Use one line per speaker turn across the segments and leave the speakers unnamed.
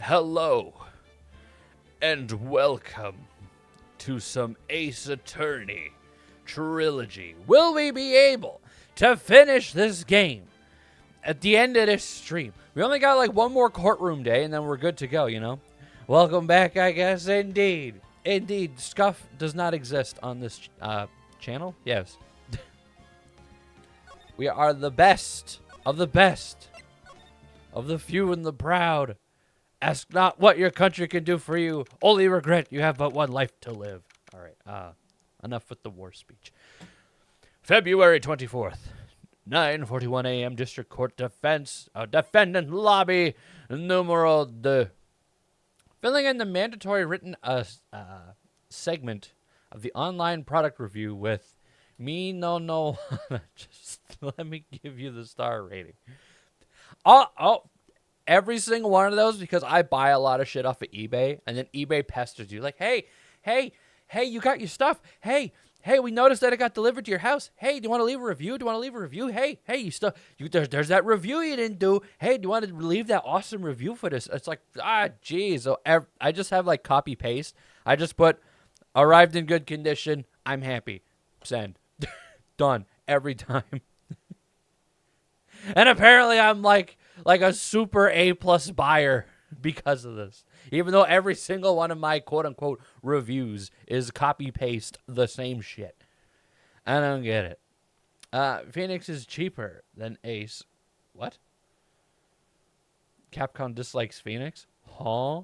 Hello, and welcome to some Ace Attorney trilogy. Will we be able to finish this game at the end of this stream? We only got like one more courtroom day, and then we're good to go, you know? Welcome back, I guess, indeed. Indeed, scuff does not exist on this channel. Yes. We are the best of the best of the few and the proud. Ask not what your country can do for you. Only regret you have but one life to live. All right. Enough with the war speech. February 24th, 9:41 a.m. District Court Defense. Defendant Lobby. Numero 2. Filling in the mandatory written segment of the online product review with me no. Just let me give you the star rating. Every single one of those, because I buy a lot of shit off of eBay, and then eBay pesters you like, hey, you got your stuff. Hey, we noticed that it got delivered to your house. Hey, do you want to leave a review? Hey, there's that review you didn't do. Hey, do you want to leave that awesome review for this? It's like, geez. So I just have like copy paste. I just put arrived in good condition. I'm happy. Send. Done every time. And apparently I'm like a super A+ buyer because of this. Even though every single one of my quote-unquote reviews is copy-paste the same shit. I don't get it. Phoenix is cheaper than Ace. What? Capcom dislikes Phoenix? Huh?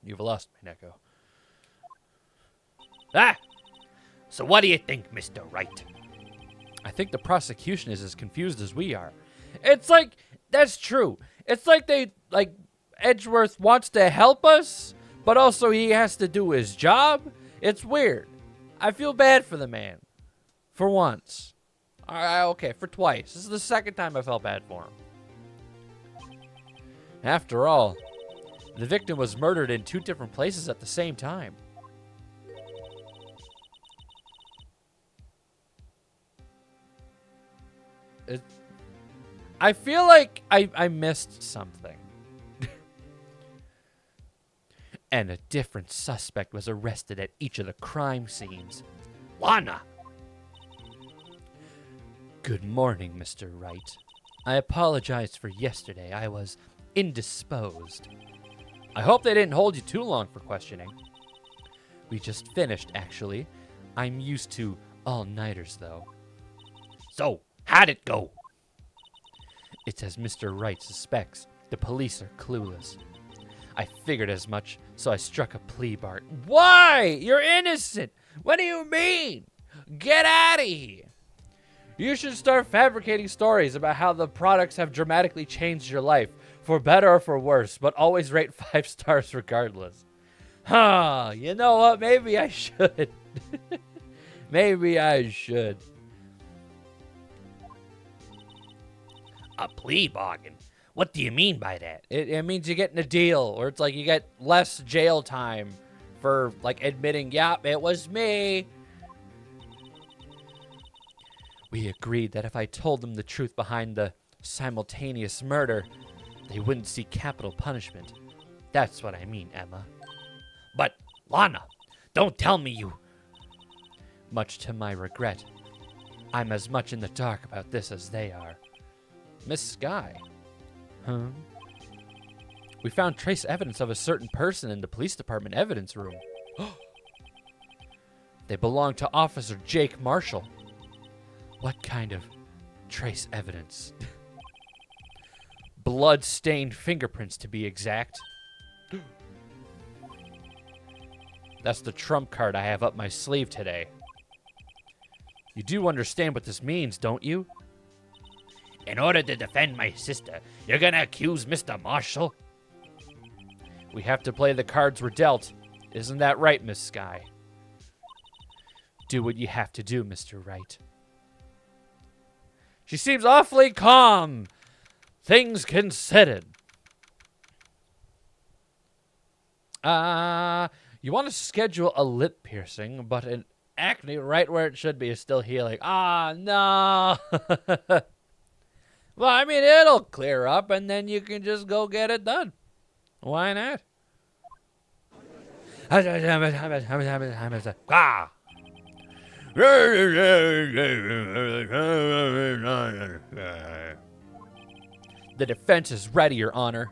You've lost me, Neko. So what do you think, Mr. Wright? I think the prosecution is as confused as we are. It's like, that's true. It's like Edgeworth wants to help us, but also he has to do his job. It's weird. I feel bad for the man. For once. Okay, for twice. This is the second time I felt bad for him. After all, the victim was murdered in 2 different places at the same time. I feel like I missed something. And a different suspect was arrested at each of the crime scenes. Lana! Good morning, Mr. Wright. I apologize for yesterday. I was indisposed. I hope they didn't hold you too long for questioning. We just finished, actually. I'm used to all-nighters, though. So, how'd it go? It's as Mr. Wright suspects. The police are clueless. I figured as much, so I struck a plea bargain. Why? You're innocent. What do you mean? Get out of here. You should start fabricating stories about how the products have dramatically changed your life, for better or for worse, but always rate 5 stars regardless. You know what? Maybe I should. Maybe I should. A plea bargain? What do you mean by that? It means you're getting a deal, or it's like you get less jail time for like admitting, yep, it was me. We agreed that if I told them the truth behind the simultaneous murder, they wouldn't see capital punishment. That's what I mean, Emma. But, Lana, don't tell me you... Much to my regret, I'm as much in the dark about this as they are. Miss Sky. Huh? We found trace evidence of a certain person in the police department evidence room. They belong to Officer Jake Marshall. What kind of trace evidence? Blood-stained fingerprints, to be exact. That's the trump card I have up my sleeve today. You do understand what this means, don't you? In order to defend my sister, you're gonna accuse Mr. Marshall? We have to play the cards we're dealt. Isn't that right, Miss Sky? Do what you have to do, Mr. Wright. She seems awfully calm. Things considered. You want to schedule a lip piercing, but an acne right where it should be is still healing. No. Well, I mean, it'll clear up, and then you can just go get it done. Why not? Ah! The defense is ready, Your Honor.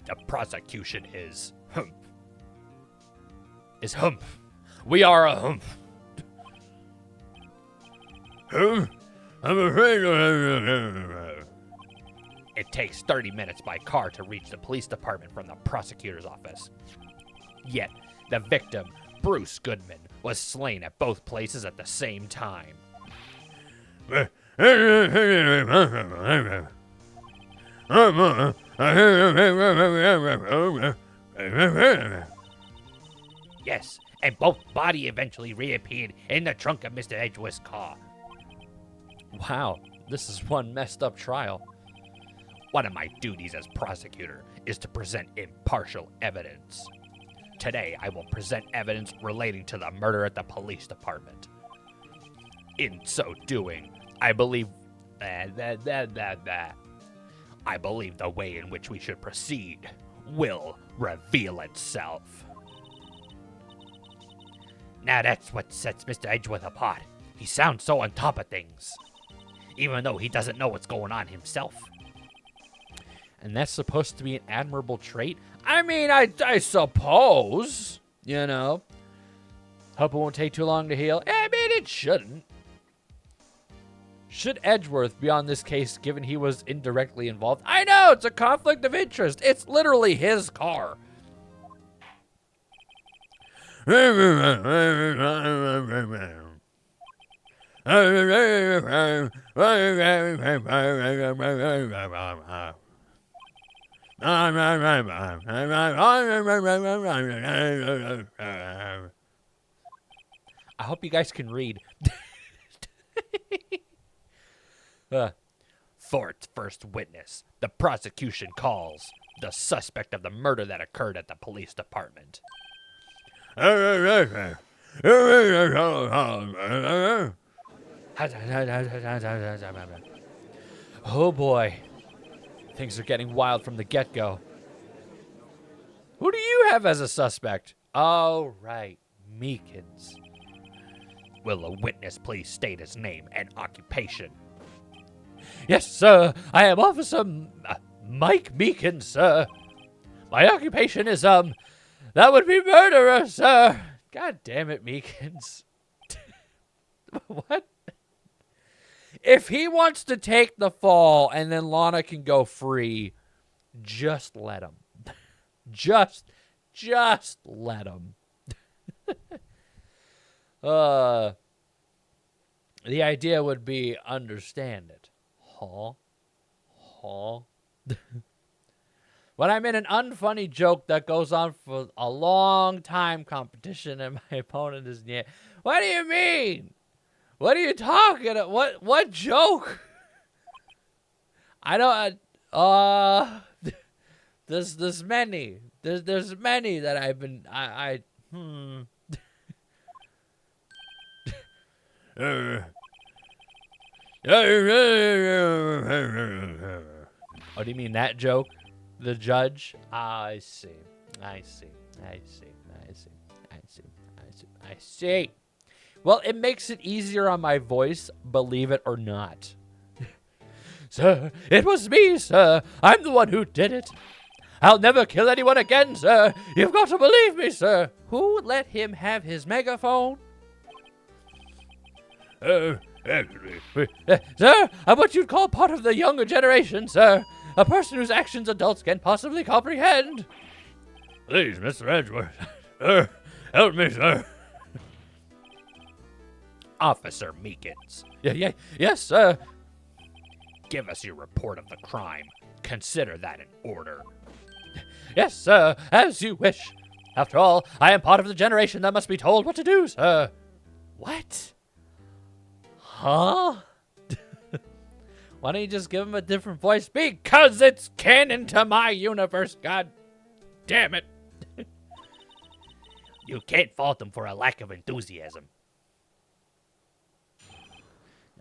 The prosecution is humph. Is humph. We are a humph. Humph? I'm afraid. It takes 30 minutes by car to reach the police department from the prosecutor's office. Yet, the victim, Bruce Goodman, was slain at both places at the same time. Yes, and both bodies eventually reappeared in the trunk of Mr. Edgeworth's car. Wow, this is one messed up trial. One of my duties as prosecutor is to present impartial evidence. Today, I will present evidence relating to the murder at the police department. In so doing, I believe the way in which we should proceed will reveal itself. Now that's what sets Mr. Edgeworth apart. He sounds so on top of things, even though he doesn't know what's going on himself. And that's supposed to be an admirable trait? I mean, I suppose, you know. Hope it won't take too long to heal. I mean, it shouldn't. Should Edgeworth be on this case given he was indirectly involved? I know, it's a conflict of interest. It's literally his car. I hope you guys can read. For its first witness, the prosecution calls the suspect of the murder that occurred at the police department. Oh boy. Things are getting wild from the get-go. Who do you have as a suspect? Oh, right. Meekins. Will a witness please state his name and occupation? Yes, sir. I am Officer Mike Meekins, sir. My occupation is, that would be murderer, sir. God damn it, Meekins. What? If he wants to take the fall and then Lana can go free, just let him. Just let him. The idea would be understand it. Huh? When I'm in an unfunny joke that goes on for a long time competition and my opponent is near. What do you mean? What are you talking about? What joke? I don't there's many. There's many that I've been Oh, do you mean that joke? The judge? I see. Well, it makes it easier on my voice, believe it or not. Sir, it was me, sir. I'm the one who did it. I'll never kill anyone again, sir. You've got to believe me, sir. Who let him have his megaphone? Sir, I'm what you'd call part of the younger generation, sir. A person whose actions adults can possibly comprehend. Please, Mr. Edgeworth. Help me, sir. Officer Meekins. Yes, sir. Give us your report of the crime. Consider that an order. Yes, sir, as you wish. After all, I am part of the generation that must be told what to do, sir. What? Huh? Why don't you just give him a different voice? Because it's canon to my universe, god damn it. You can't fault him for a lack of enthusiasm.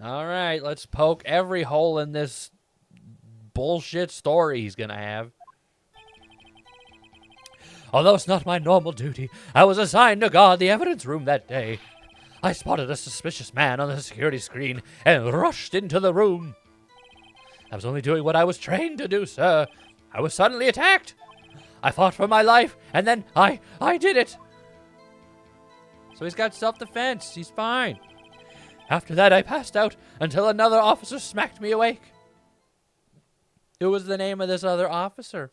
All right, let's poke every hole in this bullshit story he's gonna have. Although it's not my normal duty, I was assigned to guard the evidence room that day. I spotted a suspicious man on the security screen and rushed into the room. I was only doing what I was trained to do, sir. I was suddenly attacked. I fought for my life, and then I did it. So he's got self-defense. He's fine. After that, I passed out until another officer smacked me awake. Who was the name of this other officer?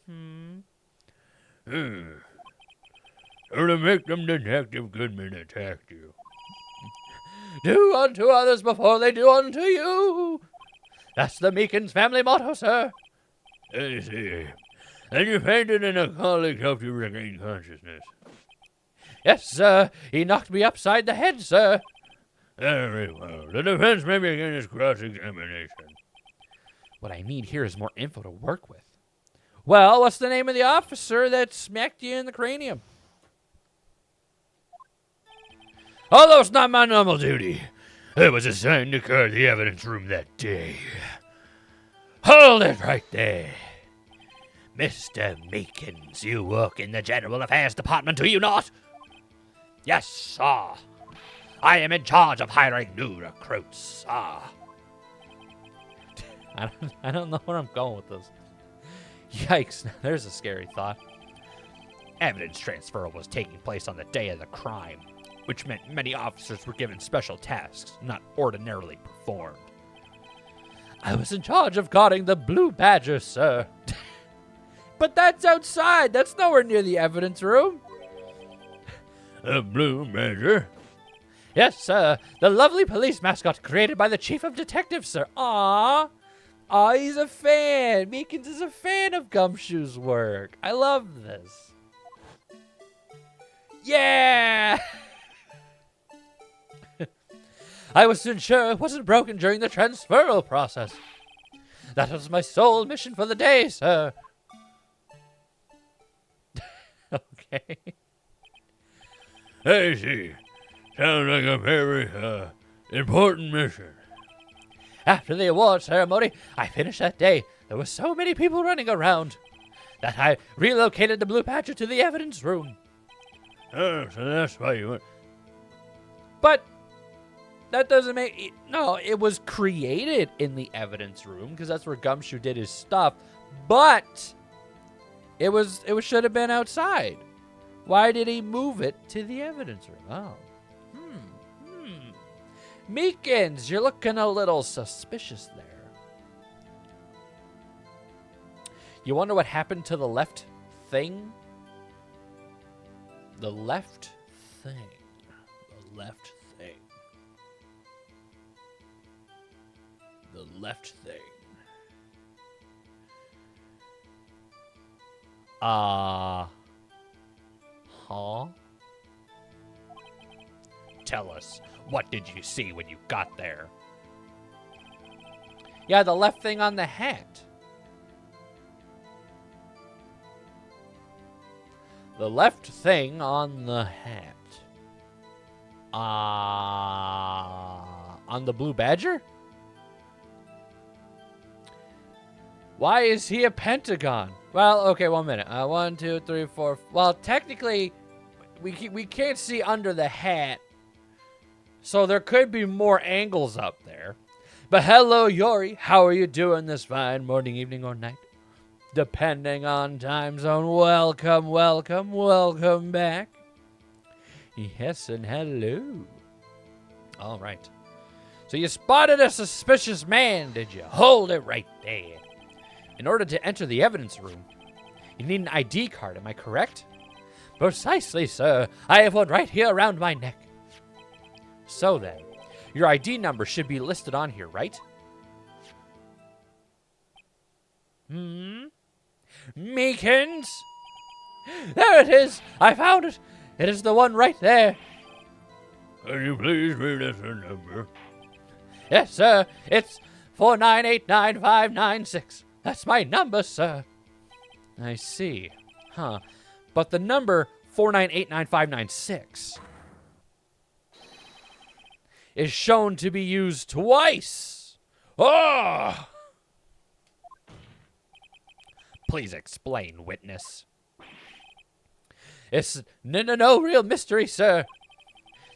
So the victim Detective Goodman attacked you.
Do unto others before they do unto you. That's the Meekins family motto, sir.
I see. And you fainted and a colleague helped you regain consciousness.
Yes, sir. He knocked me upside the head, sir.
Very well. The defense may begin its cross-examination.
What I need here is more info to work with. Well, what's the name of the officer that smacked you in the cranium?
Although it's not my normal duty, I was assigned to guard the evidence room that day. Hold it right there. Mr. Meekins, you work in the General Affairs Department, do you not?
Yes, sir. I am in charge of hiring new recruits, sir. I don't know where I'm going with this. Yikes, there's a scary thought. Evidence transfer was taking place on the day of the crime, which meant many officers were given special tasks not ordinarily performed. I was in charge of guarding the Blue Badger, sir. But that's outside. That's nowhere near the evidence room.
A Blue Badger?
Yes, sir. The lovely police mascot created by the chief of detectives, sir. Aww. Aw, he's a fan. Meekins is a fan of Gumshoe's work. I love this. Yeah! I was to ensure it wasn't broken during the transferal process. That was my sole mission for the day, sir. Okay.
I see. Sounds like a very, important mission.
After the award ceremony I finished that day, there were so many people running around that I relocated the Blue Badger to the evidence room.
Oh, so that's why you went.
But that doesn't make it. No, it was created in the evidence room because that's where Gumshoe did his stuff. But it should have been outside. Why did he move it to the evidence room? Oh. Meekins, you're looking a little suspicious there. You wonder what happened to the left thing? The left thing. The left thing. The left thing. Huh? Tell us, what did you see when you got there? Yeah, the left thing on the hat. The left thing on the hat. On the Blue Badger? Why is he a pentagon? Well, okay, 1 minute. 1, 2, 3, 4. Well, technically, we can't see under the hat. So there could be more angles up there. But hello, Yori. How are you doing this fine morning, evening, or night? Depending on time zone. Welcome, welcome, welcome back. Yes, and hello. All right. So you spotted a suspicious man, did you? Hold it right there. In order to enter the evidence room, you need an ID card, am I correct? Precisely, sir. I have one right here around my neck. So then, your ID number should be listed on here, right? Meekins? There it is! I found it! It is the one right there.
Can you please read us a number?
Yes, sir. It's 4989596. That's my number, sir. I see. Huh. But the number 4989596 is shown to be used twice. Oh! Please explain, witness. It's no real mystery, sir.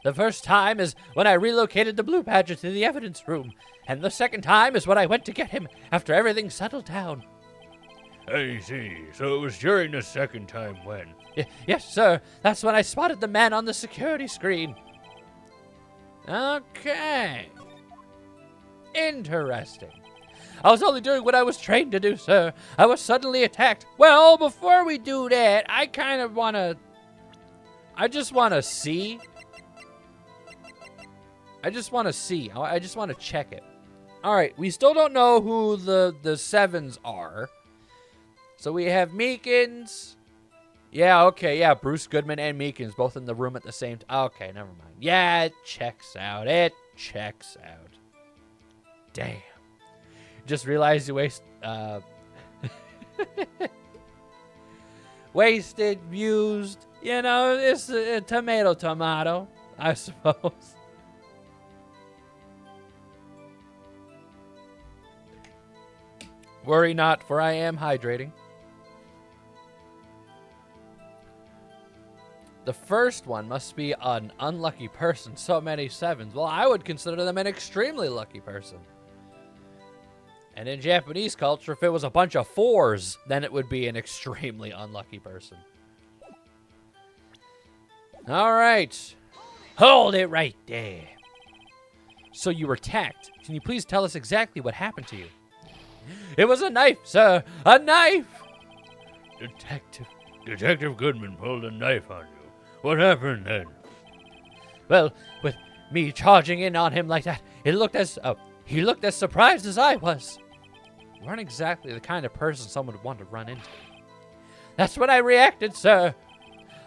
The first time is when I relocated the Blue Badger to the evidence room, and the second time is when I went to get him after everything settled down.
I see. So it was during the second time when?
Yes, sir. That's when I spotted the man on the security screen. Okay. Interesting. I was only doing what I was trained to do, sir. I was suddenly attacked. Well, before we do that, I just want to see. I just want to check it. All right, we still don't know who the sevens are. So we have Meekins. Yeah, okay, yeah, Bruce Goodman and Meekins both in the room at the same time. Okay, never mind. Yeah, it checks out. Damn. Just realized you wasted, used. You know, it's a tomato, I suppose. Worry not, for I am hydrating. The first one must be an unlucky person. So many sevens. Well, I would consider them an extremely lucky person. And in Japanese culture, if it was a bunch of fours, then it would be an extremely unlucky person. All right. Hold it right there. So you were attacked. Can you please tell us exactly what happened to you? It was a knife, sir. A knife!
Detective Goodman pulled a knife on you. What happened then?
Well, with me charging in on him like that, he looked as surprised as I was. You weren't exactly the kind of person someone would want to run into. That's when I reacted, sir.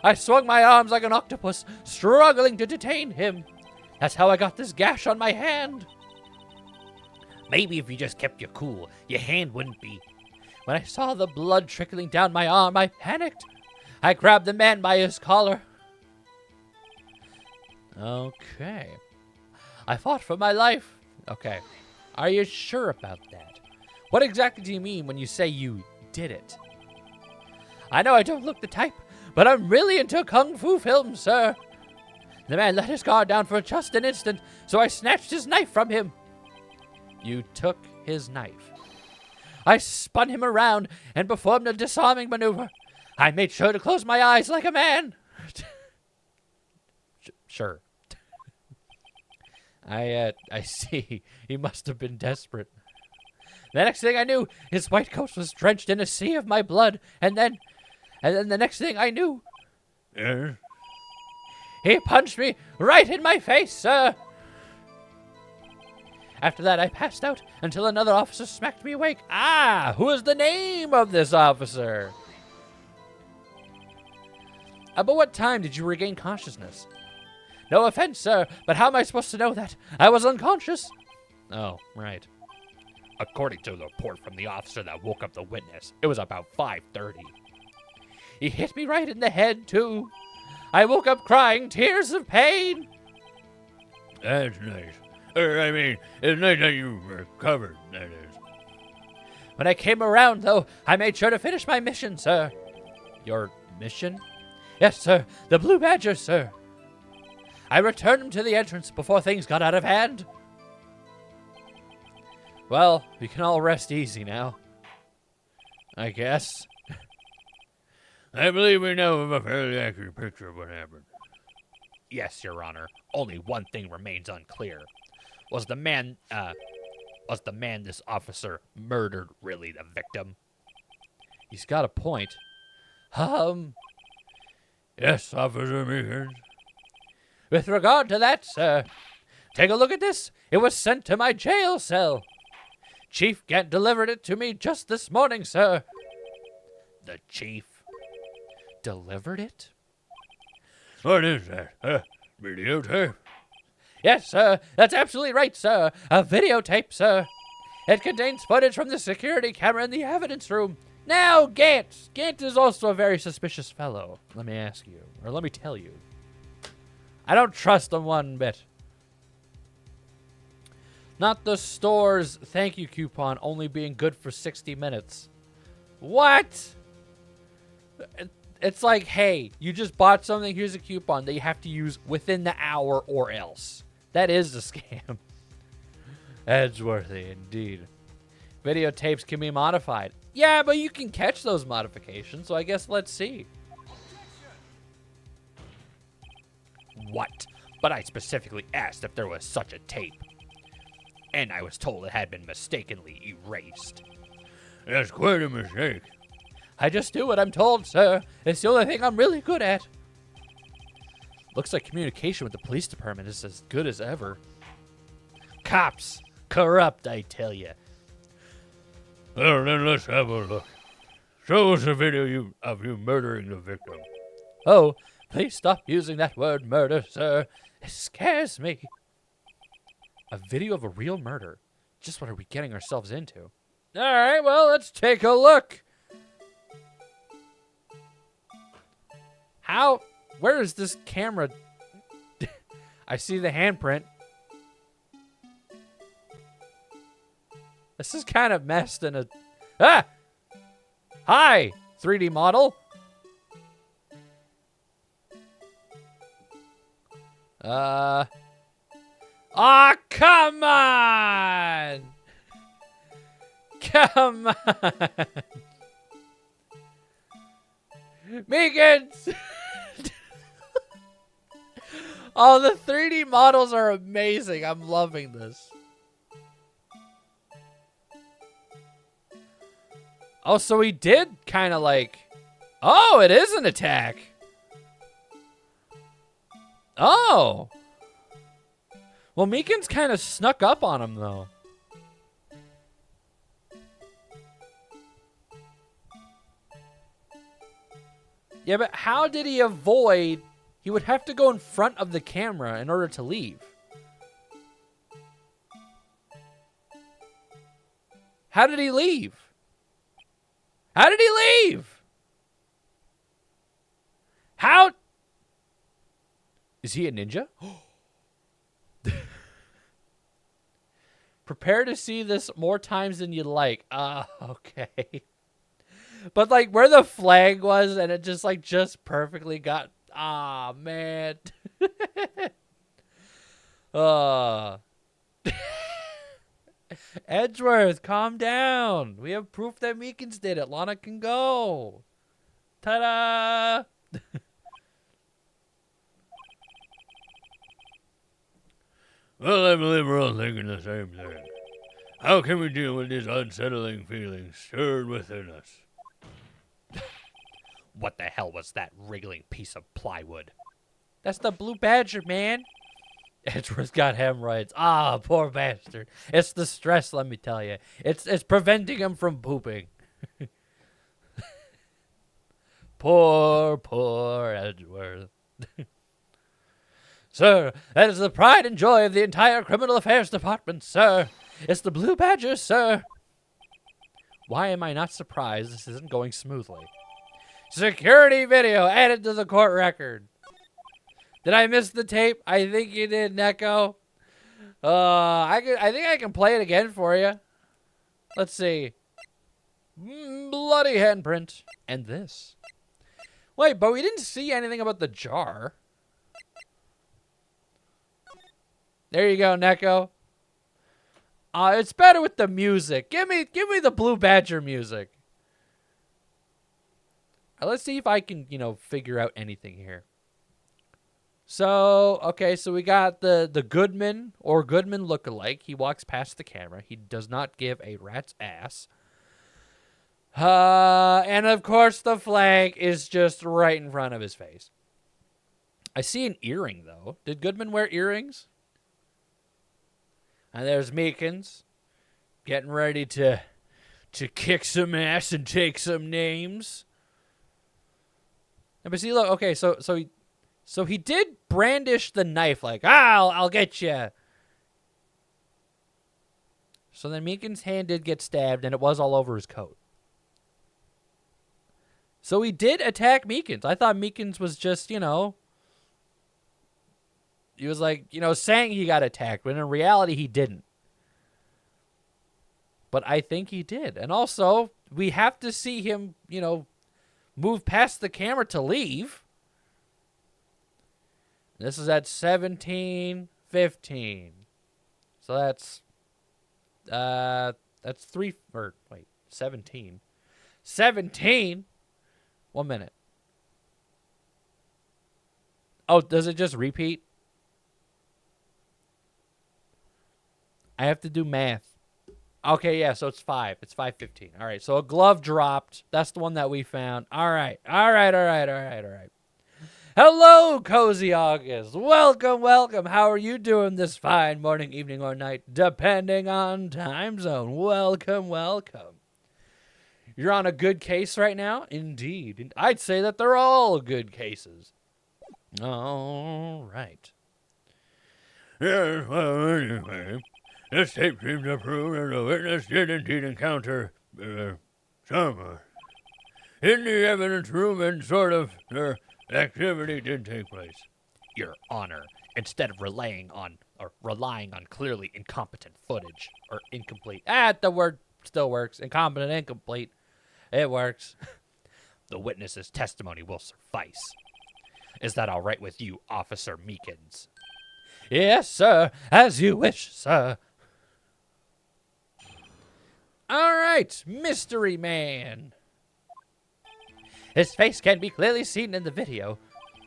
I swung my arms like an octopus, struggling to detain him. That's how I got this gash on my hand.
Maybe if you just kept your cool, your hand wouldn't be.
When I saw the blood trickling down my arm, I panicked. I grabbed the man by his collar. Okay. I fought for my life. Okay. Are you sure about that? What exactly do you mean when you say you did it? I know I don't look the type, but I'm really into kung fu films, sir. The man let his guard down for just an instant, so I snatched his knife from him. You took his knife. I spun him around and performed a disarming maneuver. I made sure to close my eyes like a man. Sure. I see. He must have been desperate. The next thing I knew, his white coat was drenched in a sea of my blood, and then the next thing I knew, he punched me right in my face, sir. After that, I passed out until another officer smacked me awake. Ah, who is the name of this officer? About what time did you regain consciousness? No offense, sir, but how am I supposed to know that? I was unconscious. Oh, right.
According to the report from the officer that woke up the witness, it was about 5:30.
He hit me right in the head, too. I woke up crying tears of pain.
That's nice. It's nice that you recovered, that is.
When I came around, though, I made sure to finish my mission, sir. Your mission? Yes, sir. The Blue Badger, sir. I returned him to the entrance before things got out of hand. Well, we can all rest easy now. I guess.
I believe we now have a fairly accurate picture of what happened.
Yes, Your Honor. Only one thing remains unclear. Was the man this officer murdered really the victim? He's got a point.
Yes, Officer Meekins.
With regard to that, sir, take a look at this. It was sent to my jail cell. Chief Gant delivered it to me just this morning, sir. The chief delivered it?
What is that? Videotape?
Yes, sir. That's absolutely right, sir. A videotape, sir. It contains footage from the security camera in the evidence room. Now, Gant. Gant is also a very suspicious fellow. Let me ask you, or let me tell you. I don't trust him one bit. Not the store's thank you coupon only being good for 60 minutes. What? It's like, hey, you just bought something, here's a coupon that you have to use within the hour or else. That is a scam. Edgeworthy, indeed. Videotapes can be modified. Yeah, but you can catch those modifications, so I guess let's see. What? But I specifically asked if there was such a tape. And I was told it had been mistakenly erased.
That's quite a mistake.
I just do what I'm told, sir. It's the only thing I'm really good at. Looks like communication with the police department is as good as ever. Cops. Corrupt, I tell you.
Well, then let's have a look. Show us a video of you murdering the victim.
Oh, please stop using that word murder, sir. It scares me. A video of a real murder. Just what are we getting ourselves into? All right, well, let's take a look. How? Where is this camera? I see the handprint. This is kind of messed in a... Ah! Hi, 3D model. Aw, come on! Come on! Meekins! Oh, the 3D models are amazing. I'm loving this. Oh, so he did kind of like... Oh, it is an attack. Oh. Well, Meekins kind of snuck up on him, though. Yeah, but how did he avoid... He would have to go in front of the camera in order to leave. How did he leave? How did he leave? How? Is he a ninja? Prepare to see this more times than you like. Ah, okay. But like where the flag was and it just perfectly got... Ah, man. Edgeworth, calm down. We have proof that Meekins did it. Lana can go. Ta-da!
Well, I believe we're all thinking the same thing. How can we deal with these unsettling feelings stirred within us?
What the hell was that wriggling piece of plywood? That's the blue badger, man. Edgeworth's got hemorrhoids. Ah, poor bastard. It's the stress, let me tell you. It's preventing him from pooping. Poor Edgeworth. Sir, that is the pride and joy of the entire criminal affairs department, sir. It's the blue badger, sir. Why am I not surprised this isn't going smoothly? Security video added to the court record. Did I miss the tape? I think you did, Neko. I think I can play it again for you. Let's see. Bloody handprint. And this. Wait, but we didn't see anything about the jar. There you go, Neko. It's better with the music. Give me the Blue Badger music. Let's see if I can, figure out anything here. So, okay, so we got the Goodman or Goodman lookalike. He walks past the camera. He does not give a rat's ass. And of course the flag is just right in front of his face. I see an earring, though. Did Goodman wear earrings? And there's Meekins getting ready to kick some ass and take some names. But see, look, okay, so he did brandish the knife like, I'll get you. So then Meekins' hand did get stabbed, and it was all over his coat. So he did attack Meekins. I thought Meekins was just, he was like, saying he got attacked, but in reality he didn't. But I think he did. And also, we have to see him, move past the camera to leave. This is at 17:15. So that's 17. 17? 1 minute. Oh, does it just repeat? I have to do math. Okay, yeah, so it's 5. It's 5:15. All right, so a glove dropped. That's the one that we found. All right. Hello, Cozy August. Welcome. How are you doing this fine morning, evening, or night, depending on time zone? Welcome. You're on a good case right now? Indeed. I'd say that they're all good cases. All right.
Yes, well, anyway, this tape seems to prove that the witness did indeed encounter someone in the evidence room, and sort of activity did take place.
Your Honor, instead of relying on clearly incompetent footage or incomplete. The word still works. Incompetent, incomplete. It works. The witness's testimony will suffice. Is that all right with you, Officer Meekins? Yes, sir. As you wish, sir. All right, Mystery Man. His face can be clearly seen in the video,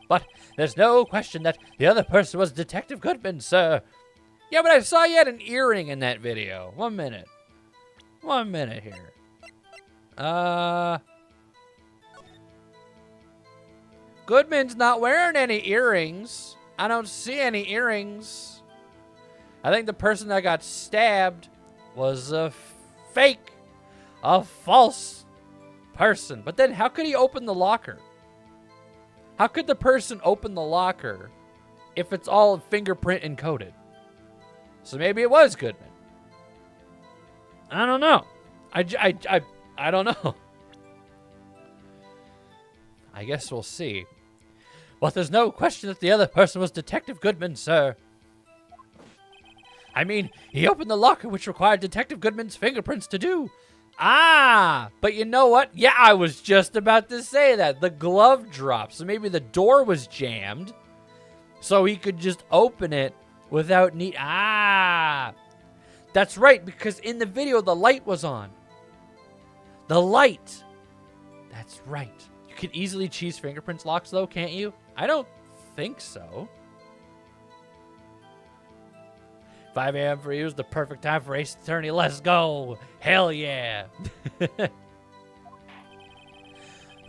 but there's no question that the other person was Detective Goodman, sir. Yeah, but I saw you had an earring in that video. 1 minute. 1 minute here. Goodman's not wearing any earrings. I don't see any earrings. I think the person that got stabbed was a fake, a false person. But then how could he open the locker? How could the person open the locker if it's all fingerprint encoded? So maybe it was Goodman. I don't know. I don't know. I guess we'll see. But there's no question that the other person was Detective Goodman, sir. I mean, he opened the locker, which required Detective Goodman's fingerprints to do. But you know what? Yeah, I was just about to say that. The glove dropped, so maybe the door was jammed, so he could just open it without need. That's right, because in the video, the light was on. The light. That's right. You can easily cheese fingerprints locks, though, can't you? I don't think so. 5 a.m. for you is the perfect time for Ace Attorney. Let's go. Hell yeah. The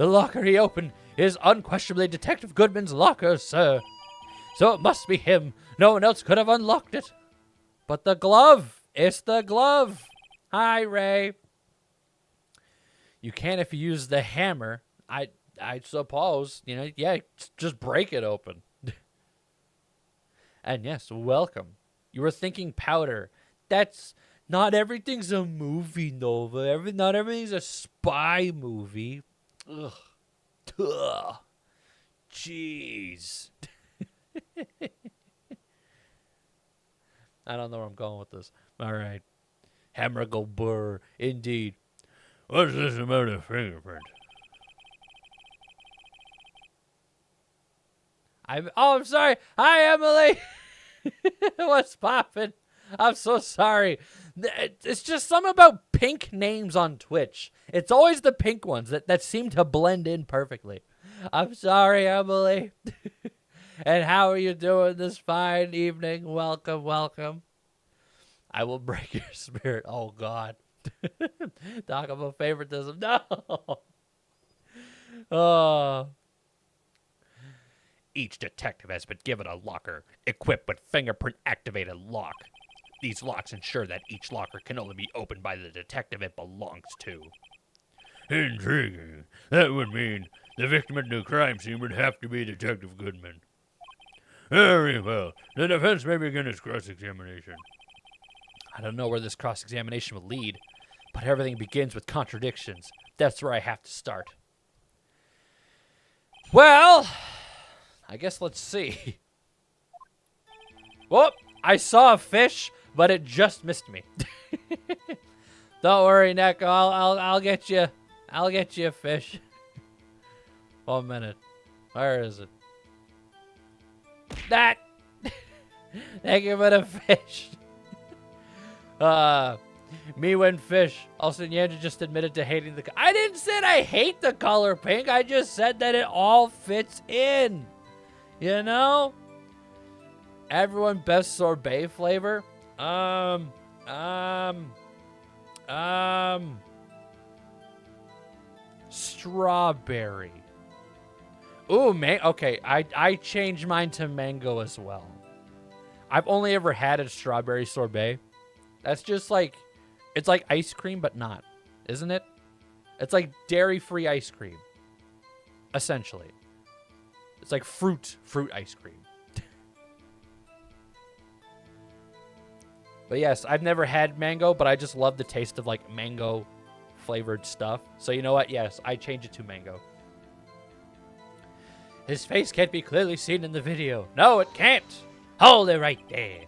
locker he opened is unquestionably Detective Goodman's locker, sir. So it must be him. No one else could have unlocked it. But the glove. It's the glove. Hi, Ray. You can if you use the hammer. I suppose, just break it open. And yes, welcome. You were thinking powder. That's not everything's a movie, Nova. Not everything's a spy movie. Ugh. Jeez. I don't know where I'm going with this. All right. Hammer go burr. Indeed.
What's this about a fingerprint?
I'm sorry. Hi, Emily. What's poppin'? I'm so sorry. It's just something about pink names on Twitch. It's always the pink ones that seem to blend in perfectly. I'm sorry, Emily. And how are you doing this fine evening? Welcome. I will break your spirit. Oh, God. Talk about favoritism. No. Oh. Each detective has been given a locker equipped with fingerprint-activated lock. These locks ensure that each locker can only be opened by the detective it belongs to.
Intriguing. That would mean the victim at the crime scene would have to be Detective Goodman. Very well. The defense may begin its cross-examination.
I don't know where this cross-examination will lead, but everything begins with contradictions. That's where I have to start. Well, I guess let's see. Whoop! I saw a fish, but it just missed me. Don't worry, Neko. I'll get you. I'll get you a fish. 1 minute. Where is it? That. Thank you for the fish. Me win fish. Also, Nyanja just admitted to hating the. I didn't say I hate the color pink. I just said that it all fits in. You know. Everyone best sorbet flavor. Strawberry. Ooh, okay, I changed mine to mango as well. I've only ever had a strawberry sorbet. That's just like, it's like ice cream, but not, isn't it? It's like dairy-free ice cream, essentially. It's like fruit ice cream. But yes, I've never had mango, but I just love the taste of like mango flavored stuff. So you know what? Yes, I change it to mango. His face can't be clearly seen in the video. No, it can't. Hold it right there.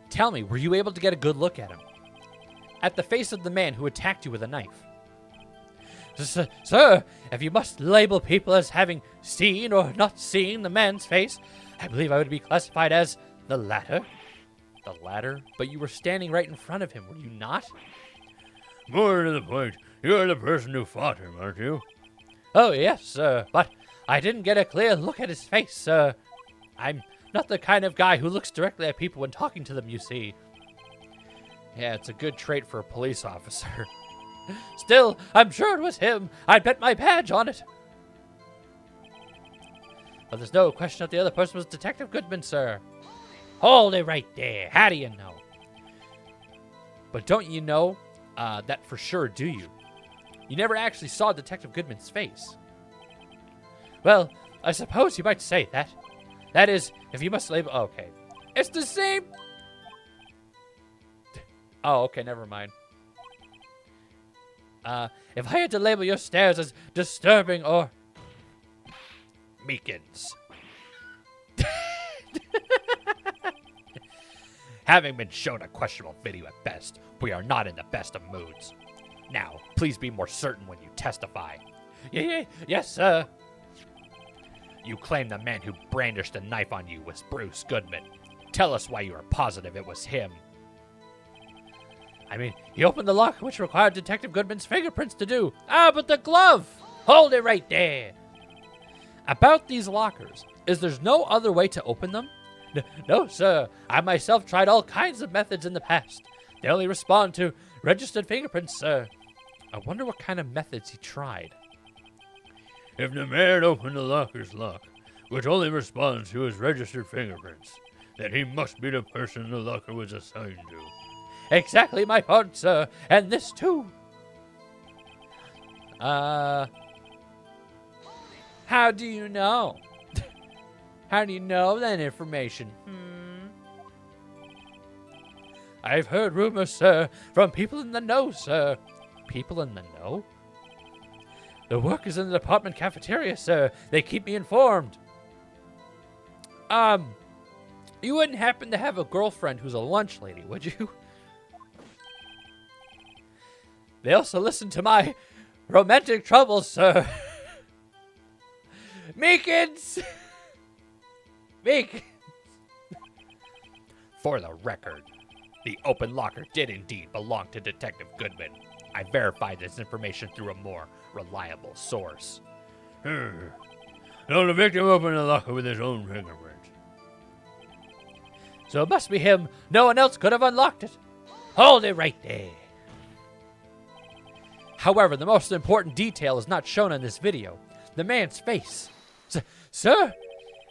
Tell me, were you able to get a good look at him? At the face of the man who attacked you with a knife? Sir, if you must label people as having seen or not seen the man's face, I believe I would be classified as the latter. The latter? But you were standing right in front of him, were you not?
More to the point, you're the person who fought him, aren't you?
Oh, yes, sir, but I didn't get a clear look at his face, sir. I'm not the kind of guy who looks directly at people when talking to them, you see. Yeah, it's a good trait for a police officer. Still, I'm sure it was him. I'd bet my badge on it. But there's no question that the other person was Detective Goodman, sir. Hold it right there. How do you know? But don't you know that for sure, do you? You never actually saw Detective Goodman's face. Well, I suppose you might say that. That is, if you must label... Okay. It's the same... Oh, okay, never mind. If I had to label your stares as disturbing or...
Meekins. Having been shown a questionable video at best, we are not in the best of moods. Now, please be more certain when you testify.
Yes, sir.
You claim the man who brandished the knife on you was Bruce Goodman. Tell us why you are positive it was him.
I mean, he opened the locker, which required Detective Goodman's fingerprints to do. Ah, but the glove! Hold it right there. About these lockers, is there's no other way to open them? No, sir. I myself tried all kinds of methods in the past. They only respond to registered fingerprints, sir. I wonder what kind of methods he tried.
If the man opened the locker's lock, which only responds to his registered fingerprints, then he must be the person the locker was assigned to.
Exactly my point, sir. And this too. How do you know? How do you know that information? I've heard rumors, sir, from people in the know, sir. People in the know? The workers in the department cafeteria, sir. They keep me informed. You wouldn't happen to have a girlfriend who's a lunch lady, would you? They also listen to my romantic troubles, sir. Meekins! Meek!
For the record, the open locker did indeed belong to Detective Goodman. I verified this information through a more reliable source. So the victim opened the locker with his own fingerprint.
So it must be him. No one else could have unlocked it. Hold it right there. However, the most important detail is not shown in this video. The man's face. Sir,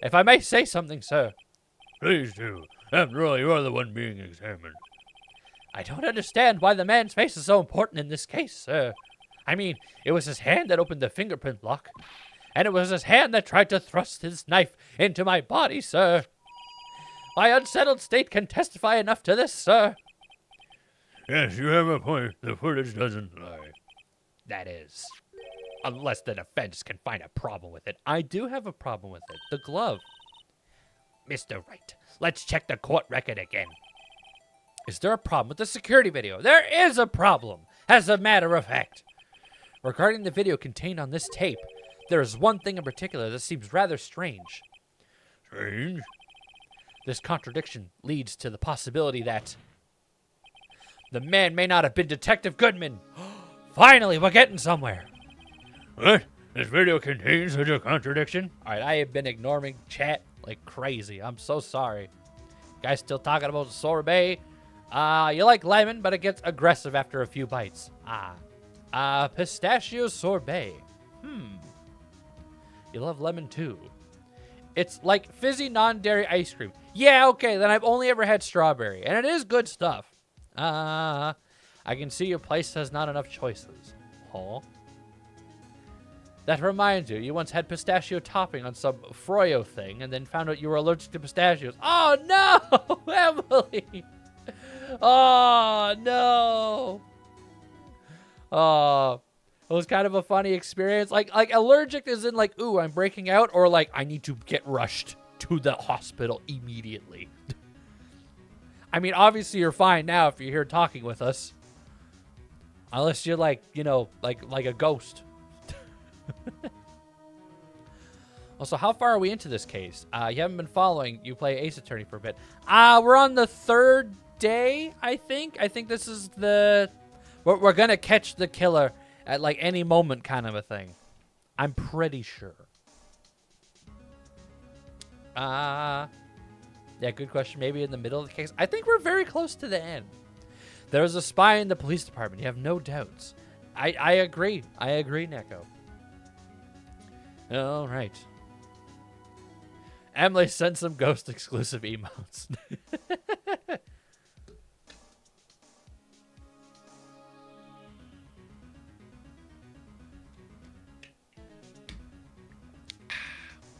if I may say something, sir.
Please do. After all, you are the one being examined.
I don't understand why the man's face is so important in this case, sir. I mean, it was his hand that opened the fingerprint lock. And it was his hand that tried to thrust his knife into my body, sir. My unsettled state can testify enough to this, sir.
Yes, you have a point. The footage doesn't lie.
That is, unless the defense can find a problem with it. I do have a problem with it. The glove.
Mr. Wright, let's check the court record again.
Is there a problem with the security video? There is a problem, as a matter of fact. Regarding the video contained on this tape, there is one thing in particular that seems rather strange.
Strange?
This contradiction leads to the possibility that the man may not have been Detective Goodman. Finally, we're getting somewhere.
What? This video contains such a contradiction?
All right, I have been ignoring chat like crazy. I'm so sorry. Guys still talking about sorbet. You like lemon, but it gets aggressive after a few bites. Pistachio sorbet. You love lemon too. It's like fizzy non-dairy ice cream. Yeah, okay, then I've only ever had strawberry, and it is good stuff. I can see your place has not enough choices. Oh. That reminds you, you once had pistachio topping on some froyo thing, and then found out you were allergic to pistachios. Oh, no! Emily! Oh, no! Oh, it was kind of a funny experience. Like allergic is in like, ooh, I'm breaking out, or like, I need to get rushed to the hospital immediately. I mean, obviously you're fine now if you're here talking with us. Unless you're like, you know, like a ghost. Also, how far are we into this case? You haven't been following. You play Ace Attorney for a bit. We're on the 3rd day, I think. I think this is the... We're going to catch the killer at, like, any moment kind of a thing. I'm pretty sure. Yeah, good question. Maybe in the middle of the case. I think we're very close to the end. There's a spy in the police department. You have no doubts. I agree. I agree, Neko. All right. Emily sent some ghost exclusive emotes.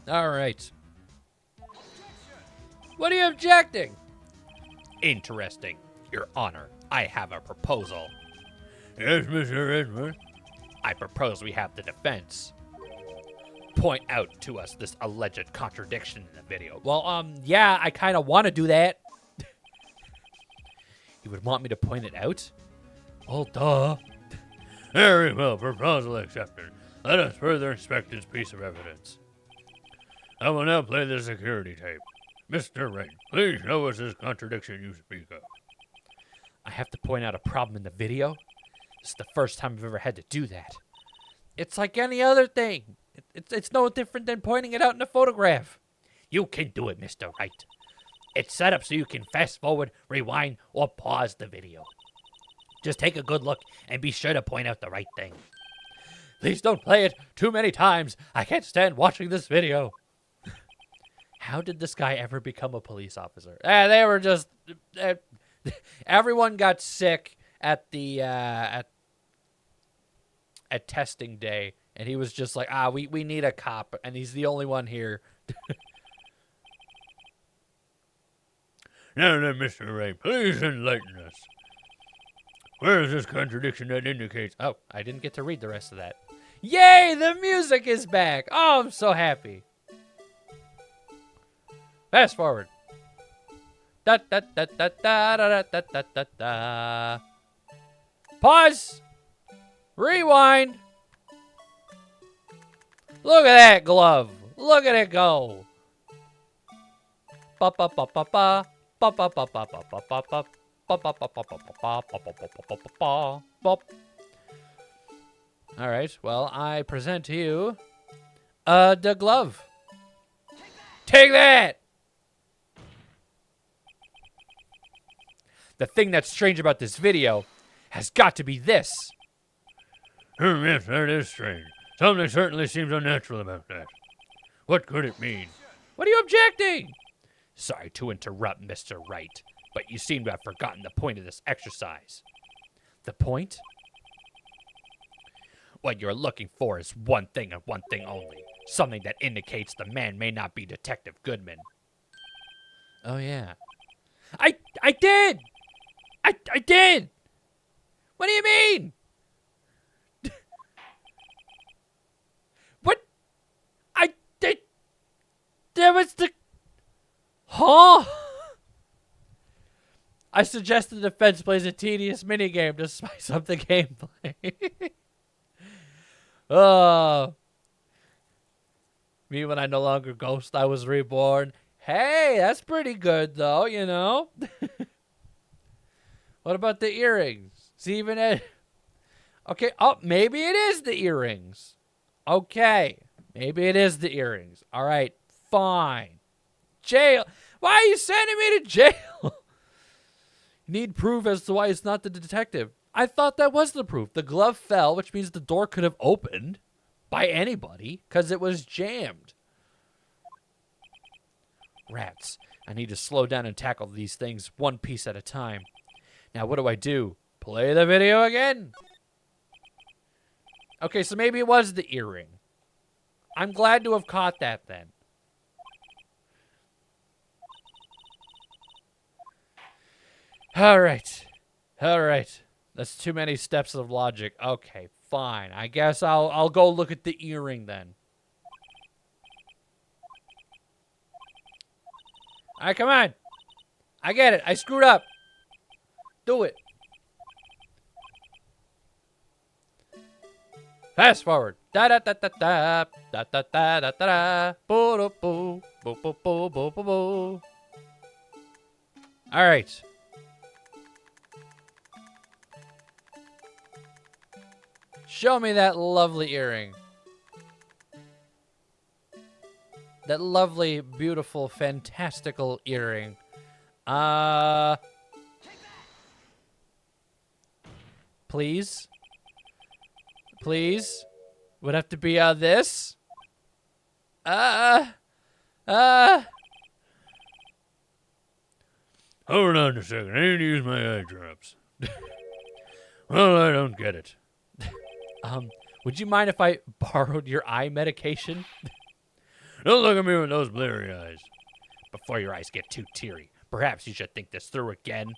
All right. What are you objecting? Interesting, Your Honor. I have a proposal.
Yes, Mr. Edward.
I propose we have the defense point out to us this alleged contradiction in the video. Well, yeah, I kind of want to do that. You would want me to point it out?
Well, duh. Very well, proposal accepted. Let us further inspect this piece of evidence. I will now play the security tape. Mr. Wright, please show us this contradiction you speak of.
I have to point out a problem in the video? This is the first time I've ever had to do that. It's like any other thing. It's no different than pointing it out in a photograph. You can do it, Mr. Wright. It's set up so you can fast forward, rewind, or pause the video. Just take a good look and be sure to point out the right thing. Please don't play it too many times. I can't stand watching this video. How did this guy ever become a police officer? They were just... everyone got sick at the... at testing day, and he was just like, we need a cop, and he's the only one here.
Now then, Mr. Wright, please enlighten us. Where is this contradiction that indicates...
Oh, I didn't get to read the rest of that. Yay, the music is back. Oh, I'm so happy. Fast forward. Da da da da da da da da da da. Pause. Rewind. Look at that glove. Look at it go. Ba ba ba ba ba. Ba ba ba ba ba ba ba ba. All right. Well, I present to you the glove. Take that. The thing that's strange about this video has got to be this.
Yes, that is strange. Something certainly seems unnatural about that. What could it mean?
What are you objecting? Sorry to interrupt, Mr. Wright, but you seem to have forgotten the point of this exercise. The point? What you're looking for is one thing and one thing only. Something that indicates the man may not be Detective Goodman. Oh, yeah. I did! I did! What do you mean? What? I did... There was the... Huh? I suggest the defense plays a tedious minigame to spice up the gameplay. Oh. Me when I no longer ghost, I was reborn. Hey, that's pretty good though, you know? What about the earrings? See, even Ed. Okay, oh, maybe it is the earrings. Okay, maybe it is the earrings. All right, fine. Jail. Why are you sending me to jail? Need proof as to why it's not the detective. I thought that was the proof. The glove fell, which means the door could have opened by anybody because it was jammed. Rats. I need to slow down and tackle these things one piece at a time. Now, what do? Play the video again? Okay, so maybe it was the earring. I'm glad to have caught that then. All right. All right. That's too many steps of logic. Okay, fine. I guess I'll go look at the earring then. All right, come on. I get it. I screwed up. Do it. Fast forward. Da da da da da da da da da da. Boo boo boo boo boo boo boo boo. All right. Show me that lovely earring. That lovely, beautiful, fantastical earring. Please? Please? Would have to be this?
Hold on a second. I need to use my eye drops. Well, I don't get it.
Would you mind if I borrowed your eye medication?
Don't look at me with those bleary eyes.
Before your eyes get too teary, perhaps you should think this through again.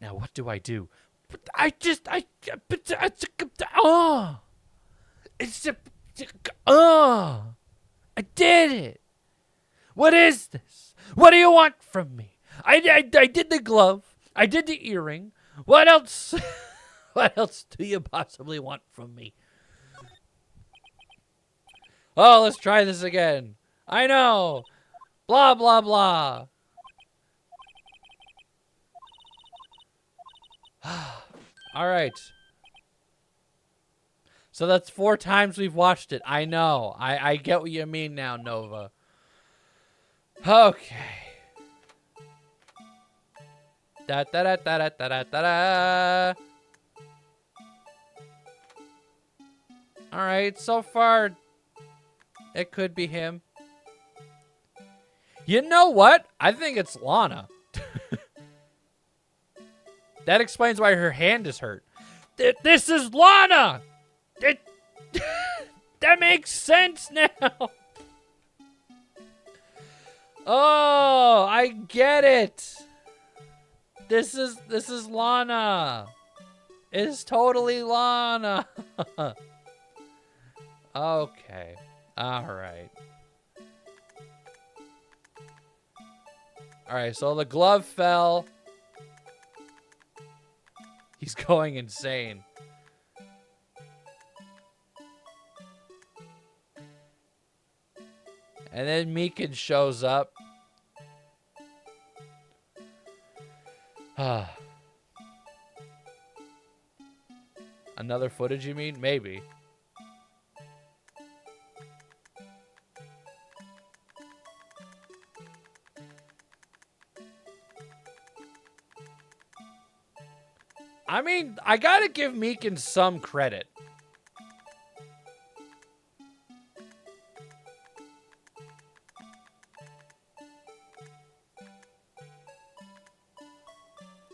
Now, what do? I did it. What is this? What do you want from me? I did the glove. I did the earring. What else? What else do you possibly want from me? Oh, let's try this again. I know. Blah, blah, blah. All right. So that's 4 times we've watched it. I know. I get what you mean now, Nova. Okay. Da da da da da da da da. All right. So far, it could be him. You know what? I think it's Lana. That explains why her hand is hurt. This is Lana! That makes sense now! Oh, I get it! This is Lana! It's totally Lana! Okay. Alright. Alright, so the glove fell. He's going insane. And then Meekin shows up. Another footage, you mean? Maybe. I mean, I gotta give Meekin some credit.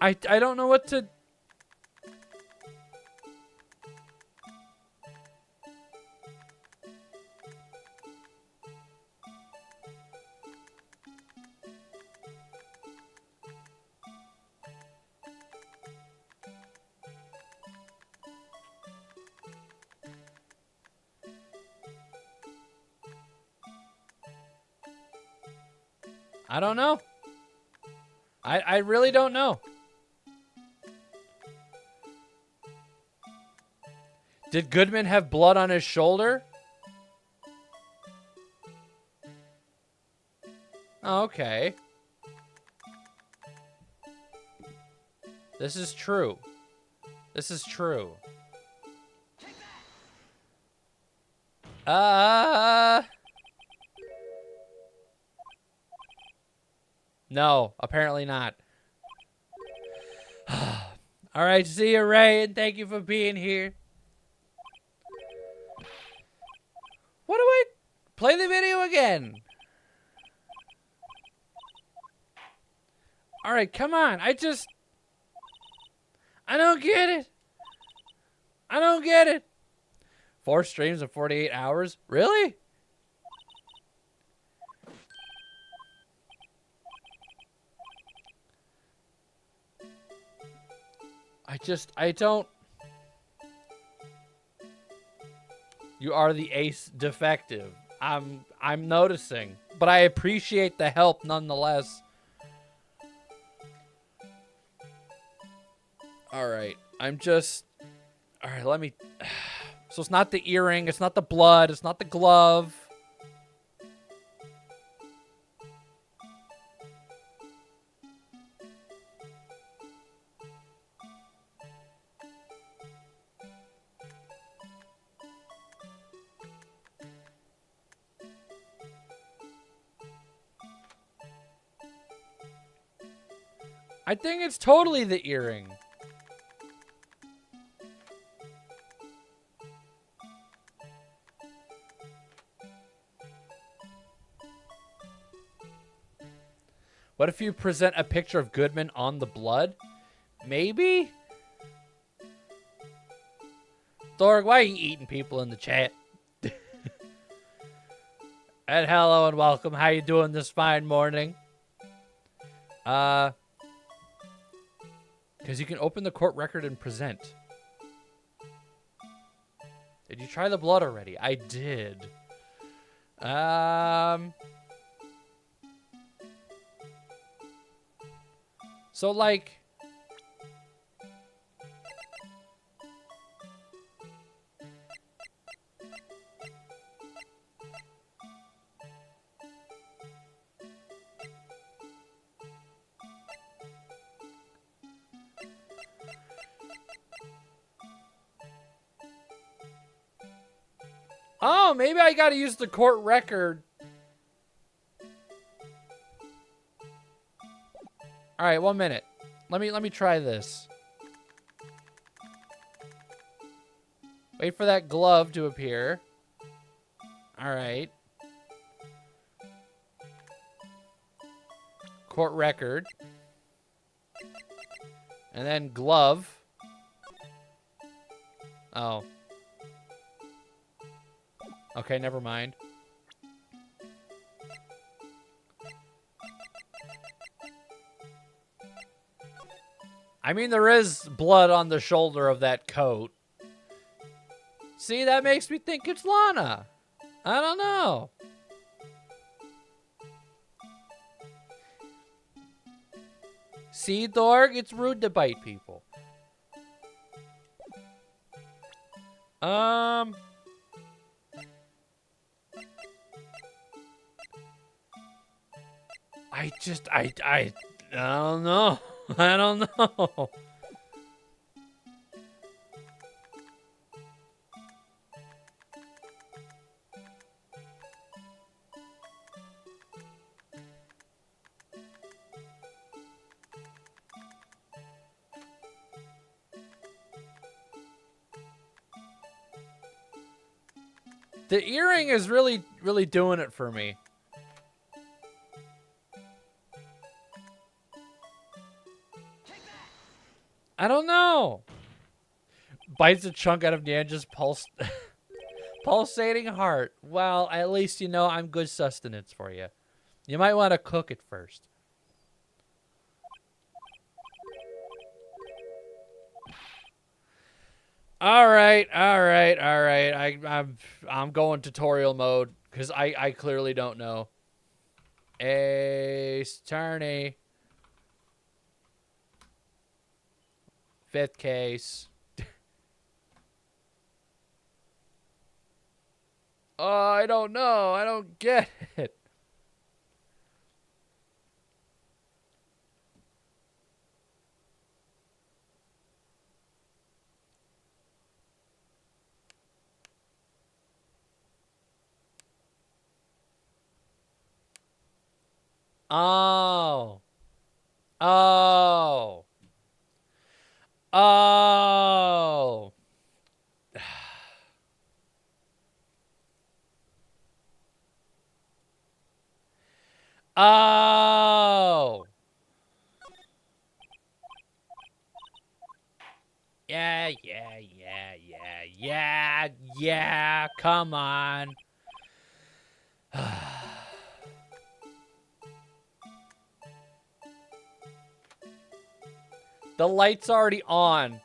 I don't know what to... I don't know. I really don't know. Did Goodman have blood on his shoulder? Oh, okay. This is true. This is true. No, apparently not. All right, see you, Ray, and thank you for being here. What do I... Play the video again. All right, come on. I don't get it. I don't get it. 4 streams in 48 hours? Really? I don't... You are the ace defective. I'm noticing, but I appreciate the help nonetheless. All right, all right, let me... So it's not the earring, it's not the blood, it's not the glove. I think it's totally the earring. What if you present a picture of Goodman on the blood? Maybe? Dorg, why are you eating people in the chat? And hello and welcome. How you doing this fine morning? Because you can open the court record and present. Did you try the blood already? I did. So, like... Oh, maybe I gotta use the court record. All right, 1 minute. Let me try this. Wait for that glove to appear. All right. Court record. And then glove. Oh. Okay, never mind. I mean, there is blood on the shoulder of that coat. See, that makes me think it's Lana. I don't know. See, Dorg? It's rude to bite people. I don't know. I don't know. The earring is really, really doing it for me. I don't know. Bites a chunk out of Nyanja's pulsating heart. Well, at least you know I'm good sustenance for you. You might want to cook it first. All right. I'm going tutorial mode because I clearly don't know. Ace tourney. 5th case. Oh, I don't know. I don't get it. Oh. Oh. Oh. Oh. Yeah, yeah. Come on. The light's already on.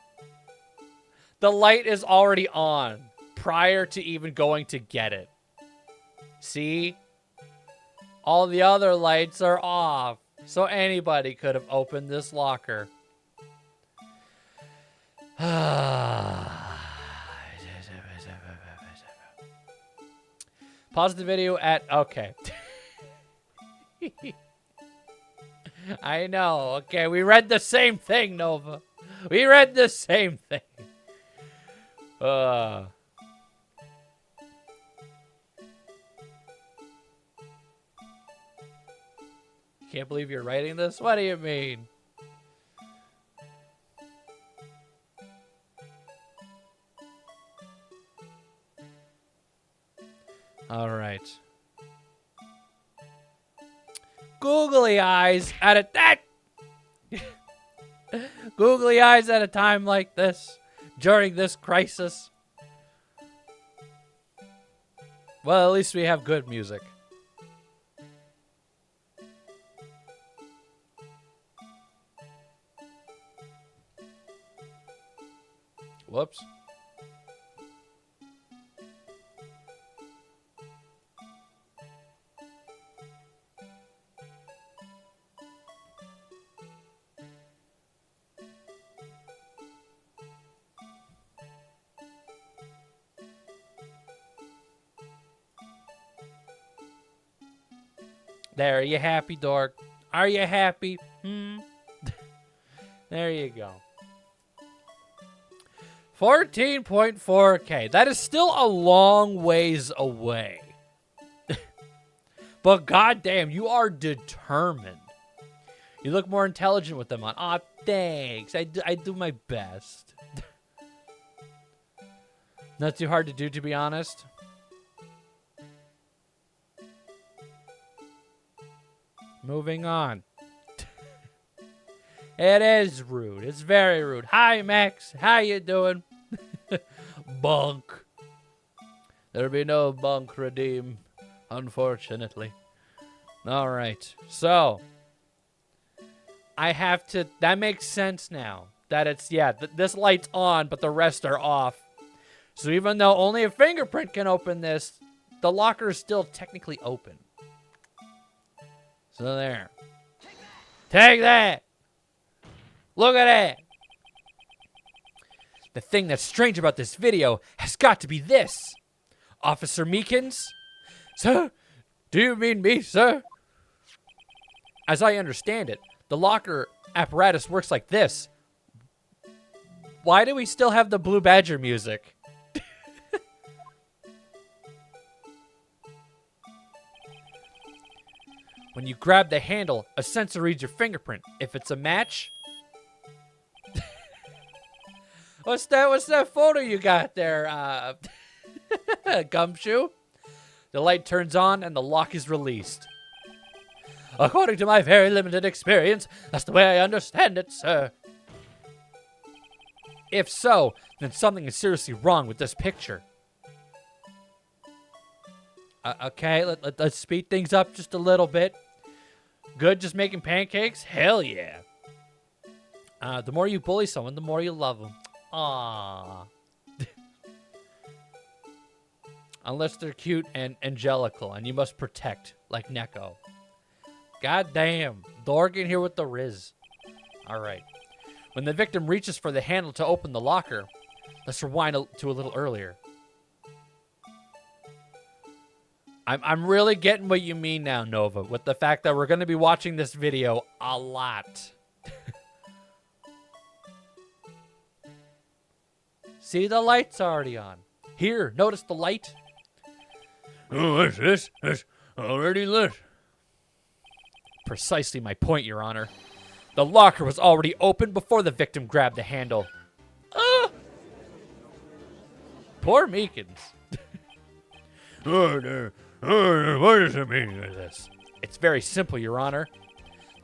The light is already on prior to even going to get it. See? All the other lights are off. So anybody could have opened this locker. Pause the video at... Okay. I know. Okay, we read the same thing, Nova. We read the same thing. Can't believe you're writing this? What do you mean? All right. Googly eyes at a that. Googly eyes at a time like this, during this crisis. Well, at least we have good music. Whoops. There, are you happy, dork? Are you happy? There you go. 14.4K. That is still a long ways away. But goddamn, you are determined. You look more intelligent with them on. Aw, thanks. I do my best. Not too hard to do, to be honest. Moving on. It is rude. It's very rude. Hi, Max. How you doing? Bunk. There'll be no bunk redeem, unfortunately. All right. So, I have to... That makes sense now. That it's... Yeah, this light's on, but the rest are off. So even though only a fingerprint can open this, the locker is still technically open. So there. Take that! Look at that! The thing that's strange about this video has got to be this. Officer Meekins? Sir? Do you mean me, sir? As I understand it, the locker apparatus works like this. Why do we still have the Blue Badger music? When you grab the handle, a sensor reads your fingerprint. If it's a match... What's that photo you got there, Gumshoe? The light turns on and the lock is released. According to my very limited experience, that's the way I understand it, sir. If so, then something is seriously wrong with this picture. Okay, let's speed things up just a little bit. Good, just making pancakes? Hell yeah. The more you bully someone, the more you love them. Aww. Unless they're cute and angelical, and you must protect, like Neko. God damn. Dorg in here with the Riz. Alright. When the victim reaches for the handle to open the locker, let's rewind to a little earlier. I'm really getting what you mean now, Nova, with the fact that we're going to be watching this video a lot. See, the light's already on. Here, notice the light?
Oh, what's this? It's already lit.
Precisely my point, Your Honor. The locker was already open before the victim grabbed the handle. Poor Meekins.
Oh, no. Oh, what does it mean by this?
It's very simple, Your Honor.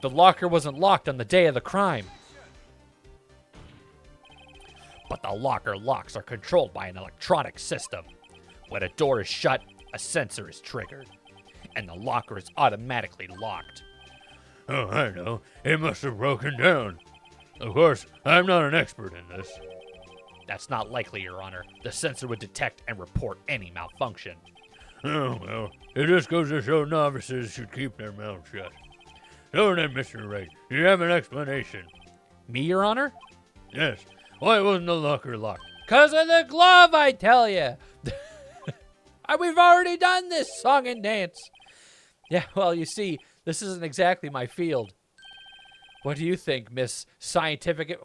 The locker wasn't locked on the day of the crime. But the locker locks are controlled by an electronic system. When a door is shut, a sensor is triggered, and the locker is automatically locked.
Oh, I know. It must have broken down. Of course, I'm not an expert in this.
That's not likely, Your Honor. The sensor would detect and report any malfunction.
Oh, well, it just goes to show novices should keep their mouths shut. So then, Mr. Wright, do you have an explanation?
Me, Your Honor?
Yes. Why wasn't the locker locked?
'Cause of the glove, I tell you. We've already done this song and dance. Yeah, well, you see, this isn't exactly my field. What do you think, Miss Scientific?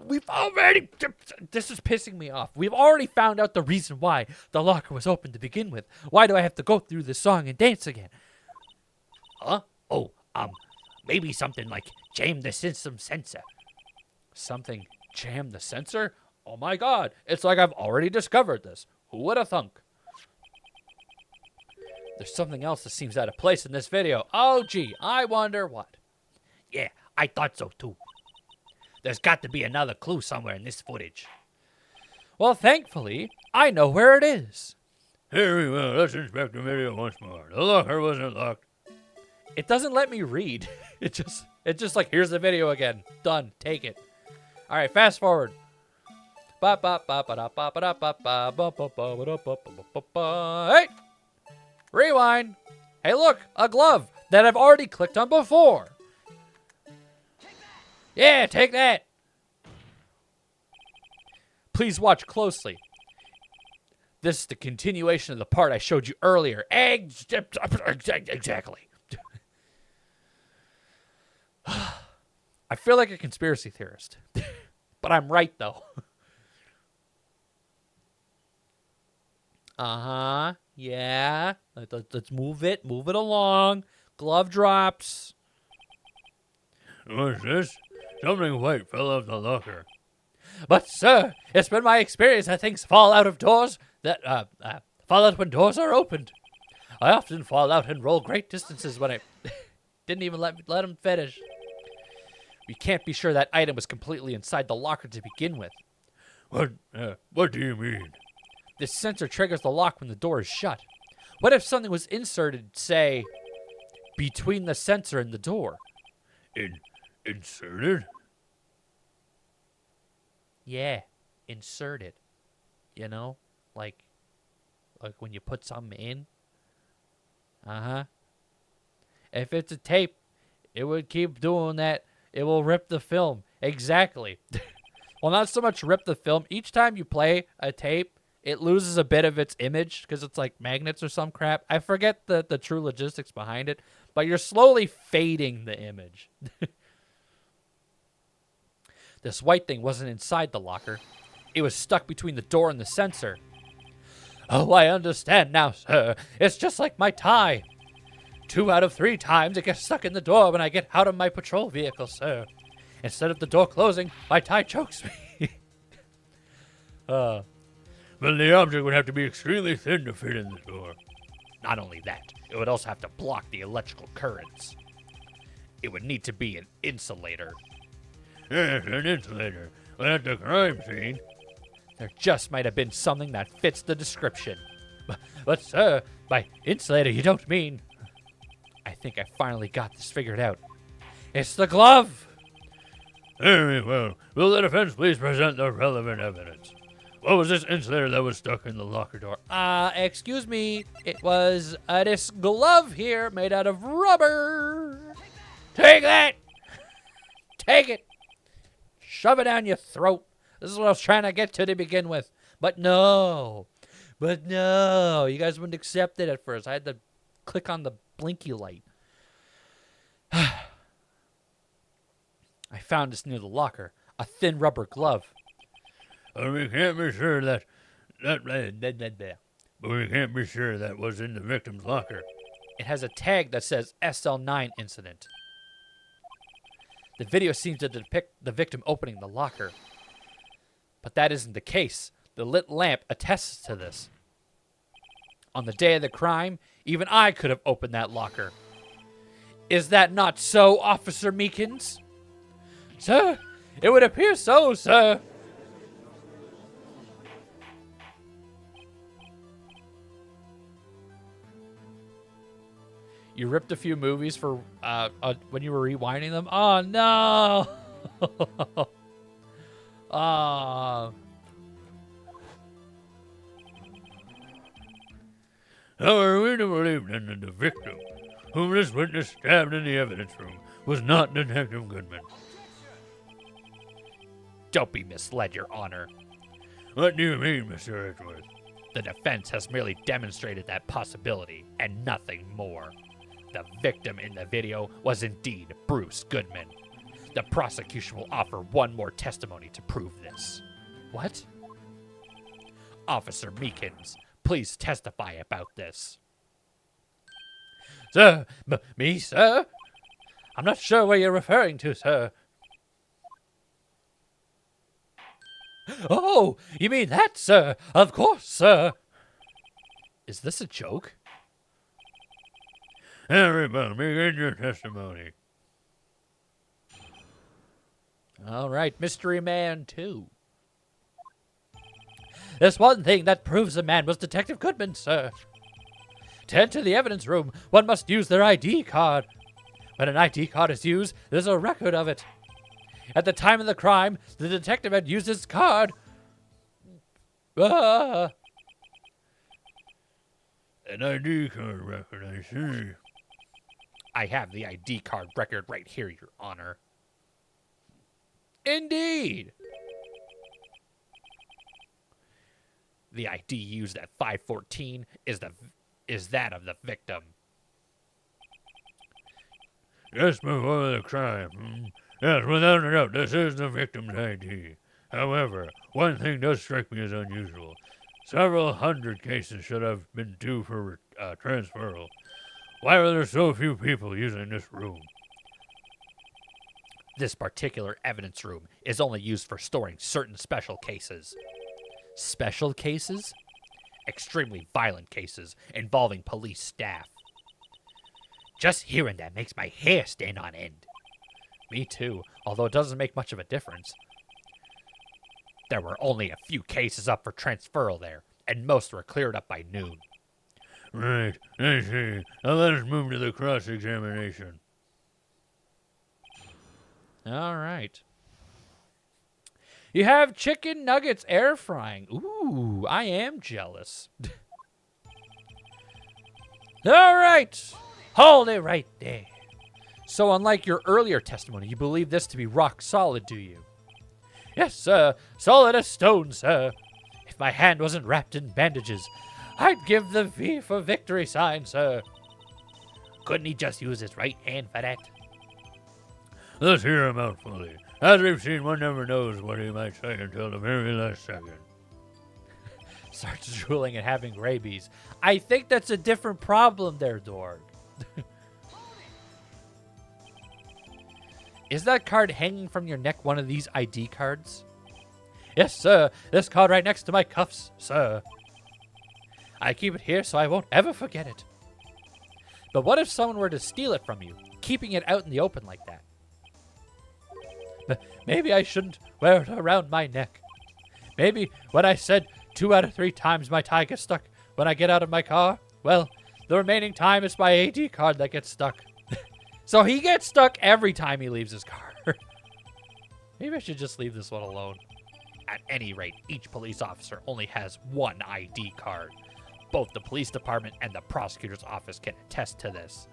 This is pissing me off. We've already found out the reason why the locker was open to begin with. Why do I have to go through this song and dance again?
Huh? Oh, maybe something like jam the system sensor.
Something jam the sensor? Oh my god, it's like I've already discovered this. Who would have thunk? There's something else that seems out of place in this video. Oh gee, I wonder what.
Yeah, I thought so too. There's got to be another clue somewhere in this footage.
Well, thankfully, I know where it is.
Very well, let's inspect the video once more. The locker wasn't locked.
It doesn't let me read. It's just like, here's the video again. Done. Take it. All right, fast forward. Hey! Rewind. Hey, look, a glove that I've already clicked on before. Yeah, take that. Please watch closely. This is the continuation of the part I showed you earlier.
Exactly.
I feel like a conspiracy theorist, but I'm right, though. Uh-huh. Yeah. Let's move it. Move it along. Glove drops.
What's this? Something white fell out of the locker.
But, sir, it's been my experience that things fall out of doors that, fall out when doors are opened. I often fall out and roll great distances when I didn't even let him finish. We can't be sure that item was completely inside the locker to begin with.
What do you mean?
This sensor triggers the lock when the door is shut. What if something was inserted, say, between the sensor and the door?
Inserted?
Yeah, inserted. You know, like when you put something in. Uh-huh. If it's a tape, it would keep doing that. It will rip the film. Exactly. Well, not so much rip the film. Each time you play a tape, it loses a bit of its image because it's like magnets or some crap. I forget the true logistics behind it, but you're slowly fading the image. This white thing wasn't inside the locker. It was stuck between the door and the sensor. Oh, I understand now, sir. It's just like my tie. 2 out of 3 times it gets stuck in the door when I get out of my patrol vehicle, sir. Instead of the door closing, my tie chokes me.
But the object would have to be extremely thin to fit in the door.
Not only that, it would also have to block the electrical currents. It would need to be an insulator.
Yes, an insulator. But at the crime scene,
There just might have been something that fits the description. But sir, by insulator you don't mean... I think I finally got this figured out. It's the glove!
very well. Will the defense please present the relevant evidence? What was this insulator that was stuck in the locker door?
Excuse me. It was this glove here made out of rubber. Take that! Take it! Shove it down your throat. This is what I was trying to get to begin with. But no. You guys wouldn't accept it at first. I had to click on the blinky light. I found this near the locker. A thin rubber glove.
But we can't be sure that was in the victim's locker.
It has a tag that says SL9 incident. The video seems to depict the victim opening the locker. But that isn't the case. The lit lamp attests to this. On the day of the crime, even I could have opened that locker. Is that not so, Officer Meekins? Sir, it would appear so, sir. You ripped a few movies for when you were rewinding them? Oh, no.
However, we do believe then that the victim, whom this witness stabbed in the evidence room, was not Detective Goodman.
Don't be misled, Your Honor.
What do you mean, Mr. Edgeworth?
The defense has merely demonstrated that possibility, and nothing more. The victim in the video was indeed Bruce Goodman. The prosecution will offer one more testimony to prove this. What? Officer Meekins, please testify about this.
Sir, me, sir? I'm not sure what you're referring to, sir.
Oh, you mean that, sir? Of course, sir. Is this a joke?
Everybody, begin your testimony.
All right, Mystery Man 2. There's one thing that proves the man was Detective Goodman, sir. To enter the evidence room, one must use their ID card. When an ID card is used, there's a record of it. At the time of the crime, the detective had used his card.
An ID card record, I see.
I have the ID card record right here, Your Honor. Indeed. The ID used at 514 is that of the victim.
Just before the crime. Yes, without a doubt, this is the victim's ID. However, one thing does strike me as unusual. Several hundred cases should have been due for transferal. Why are there so few people using this room?
This particular evidence room is only used for storing certain special cases. Special cases? Extremely violent cases involving police staff. Just hearing that makes my hair stand on end. Me too, although it doesn't make much of a difference. There were only a few cases up for transferal there, and most were cleared up by noon.
Right, I see. Now let us move to the cross-examination.
All right. You have chicken nuggets air frying. Ooh, I am jealous. All right. Hold it right there. So unlike your earlier testimony, you believe this to be rock solid, do you?
Yes, sir. Solid as stone, sir. If my hand wasn't wrapped in bandages, I'd give the V for victory sign, sir.
Couldn't he just use his right hand for that?
Let's hear him out fully. As we've seen, one never knows what he might say until the very last second.
Starts drooling and having rabies. I think that's a different problem there, Dorg. Is that card hanging from your neck one of these ID cards?
Yes, sir. This card right next to my cuffs, sir.
I keep it here so I won't ever forget it. But what if someone were to steal it from you, keeping it out in the open like that?
Maybe I shouldn't wear it around my neck. Maybe when I said 2 out of 3 times my tie gets stuck when I get out of my car, well, the remaining time it's my AD card that gets stuck.
So he gets stuck every time he leaves his car. Maybe I should just leave this one alone. At any rate, each police officer only has one ID card. Both the police department and the prosecutor's office can attest to this.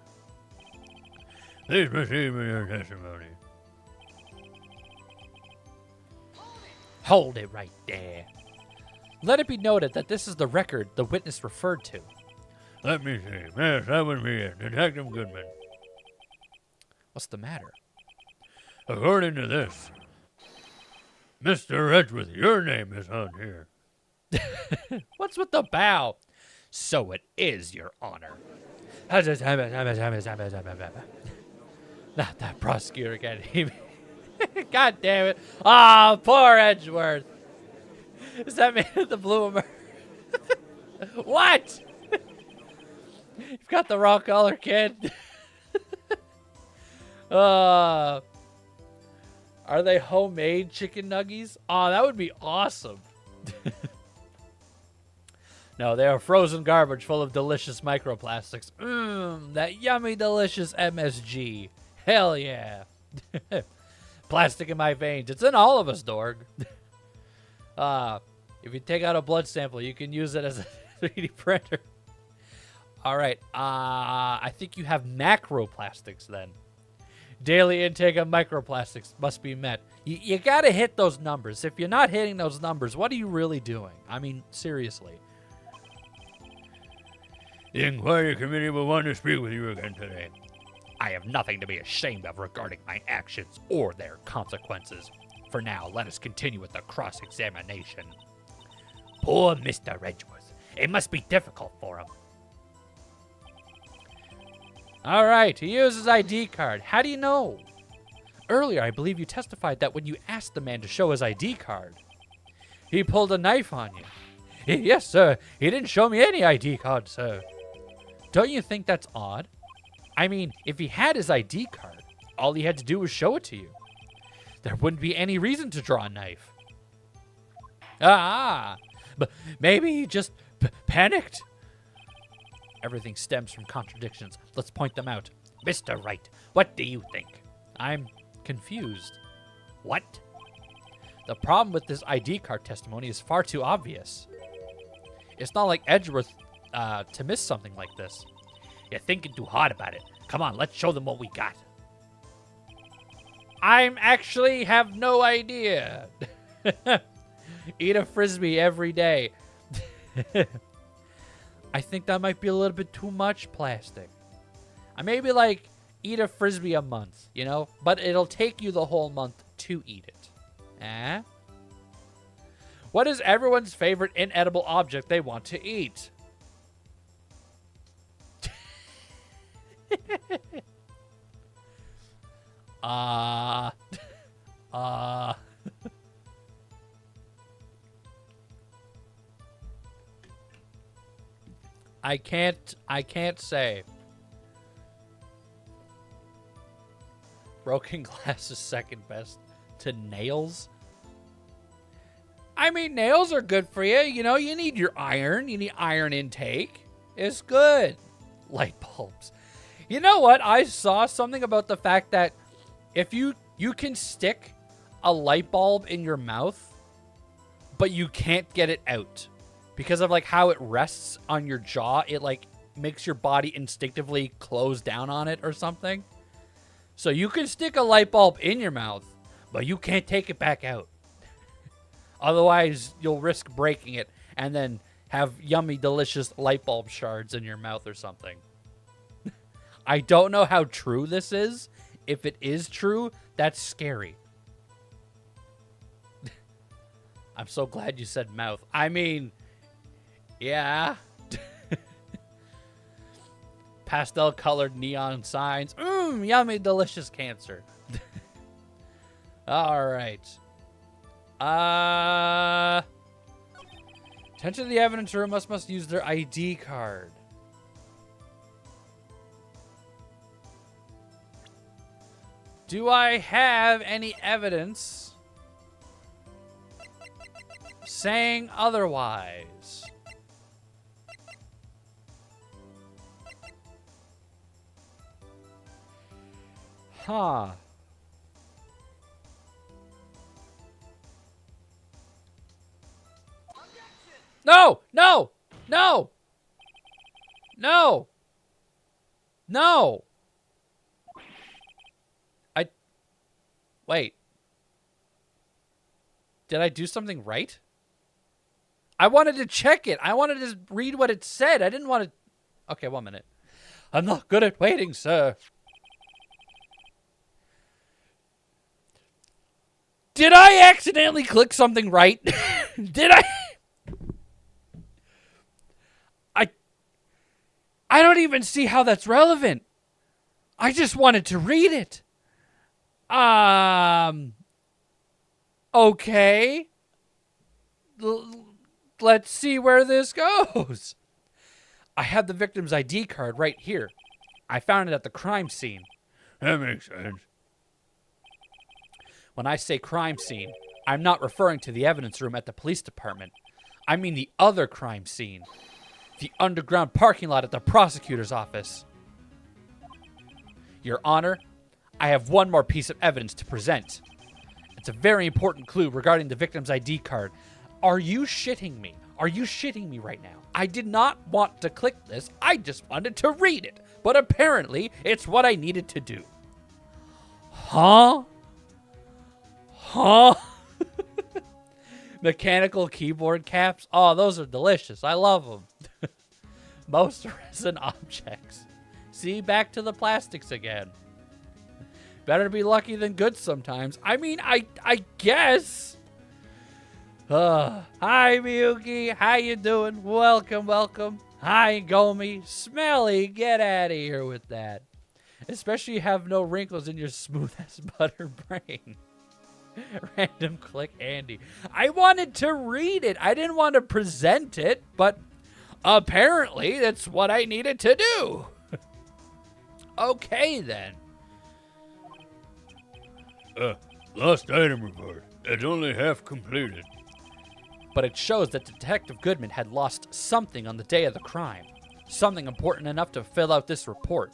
Please proceed with your testimony.
Hold it right there. Let it be noted that this is the record the witness referred to.
Let me see. Yes, that would be it. Detective Goodman.
What's the matter?
According to this, Mr. Edgeworth, your name is on here.
What's with the bow? So it is, Your Honor. Not that prosecutor again. God damn it. Ah, poor Edgeworth. Is that man with the blue America? What? You've got the wrong color, kid. Are they homemade chicken nuggies? Oh, that would be awesome. No, they are frozen garbage full of delicious microplastics. That yummy, delicious MSG. Hell yeah. Plastic in my veins. It's in all of us, Dorg. If you take out a blood sample, you can use it as a 3D printer. All right. I think you have macroplastics then. Daily intake of microplastics must be met. You got to hit those numbers. If you're not hitting those numbers, what are you really doing? I mean, seriously.
The inquiry committee will want to speak with you again today.
I have nothing to be ashamed of regarding my actions or their consequences. For now, let us continue with the cross-examination. Poor Mr. Edgeworth. It must be difficult for him. All right, he used his ID card. How do you know? Earlier, I believe you testified that when you asked the man to show his ID card, he pulled a knife on you. Yes, sir. He didn't show me any ID card, sir. Don't you think that's odd? I mean, if he had his ID card, all he had to do was show it to you. There wouldn't be any reason to draw a knife. But maybe he just panicked. Everything stems from contradictions. Let's point them out. Mr. Wright, what do you think? I'm confused. What? The problem with this ID card testimony is far too obvious. It's not like Edgeworth to miss something like this. You're thinking too hard about it. Come on, let's show them what we got. I'm actually have no idea. Eat a Frisbee every day. I think that might be a little bit too much plastic. I maybe like eat a Frisbee a month, you know? But it'll take you the whole month to eat it. Eh? What is everyone's favorite inedible object they want to eat? I can't say. Broken glass is second best to nails. I mean, nails are good for you. You know, you need your iron. You need iron intake. It's good. Light bulbs. You know what? I saw something about the fact that if you can stick a light bulb in your mouth, but you can't get it out because of like how it rests on your jaw. It like makes your body instinctively close down on it or something. So you can stick a light bulb in your mouth, but you can't take it back out. Otherwise, you'll risk breaking it and then have yummy, delicious light bulb shards in your mouth or something. I don't know how true this is. If it is true, that's scary. I'm so glad you said mouth. I mean, yeah. Pastel-colored neon signs. Yummy, delicious cancer. All right. Attention to the evidence room. Must use their ID card. Do I have any evidence saying otherwise? Huh. No! No! No! No! No! Wait. Did I do something right? I wanted to check it. I wanted to read what it said. I didn't want to... Okay, 1 minute. I'm not good at waiting, sir. Did I accidentally click something right? Did I? I don't even see how that's relevant. I just wanted to read it. Okay. Let's see where this goes. I have the victim's ID card right here. I found it at the crime scene.
That makes sense.
When I say crime scene, I'm not referring to the evidence room at the police department. I mean the other crime scene. The underground parking lot at the prosecutor's office. Your Honor, I have one more piece of evidence to present. It's a very important clue regarding the victim's ID card. Are you shitting me? Are you shitting me right now? I did not want to click this. I just wanted to read it. But apparently, it's what I needed to do. Huh? Mechanical keyboard caps. Oh, those are delicious. I love them. Most resin objects. See, back to the plastics again. Better be lucky than good sometimes. I mean, I guess. Hi, Miyuki. How you doing? Welcome. Hi, Gomi. Smelly, get out of here with that. Especially you have no wrinkles in your smooth as butter brain. Random click Andy. I wanted to read it. I didn't want to present it, but apparently that's what I needed to do. Okay, then.
Lost item report. It's only half completed.
But it shows that Detective Goodman had lost something on the day of the crime. Something important enough to fill out this report.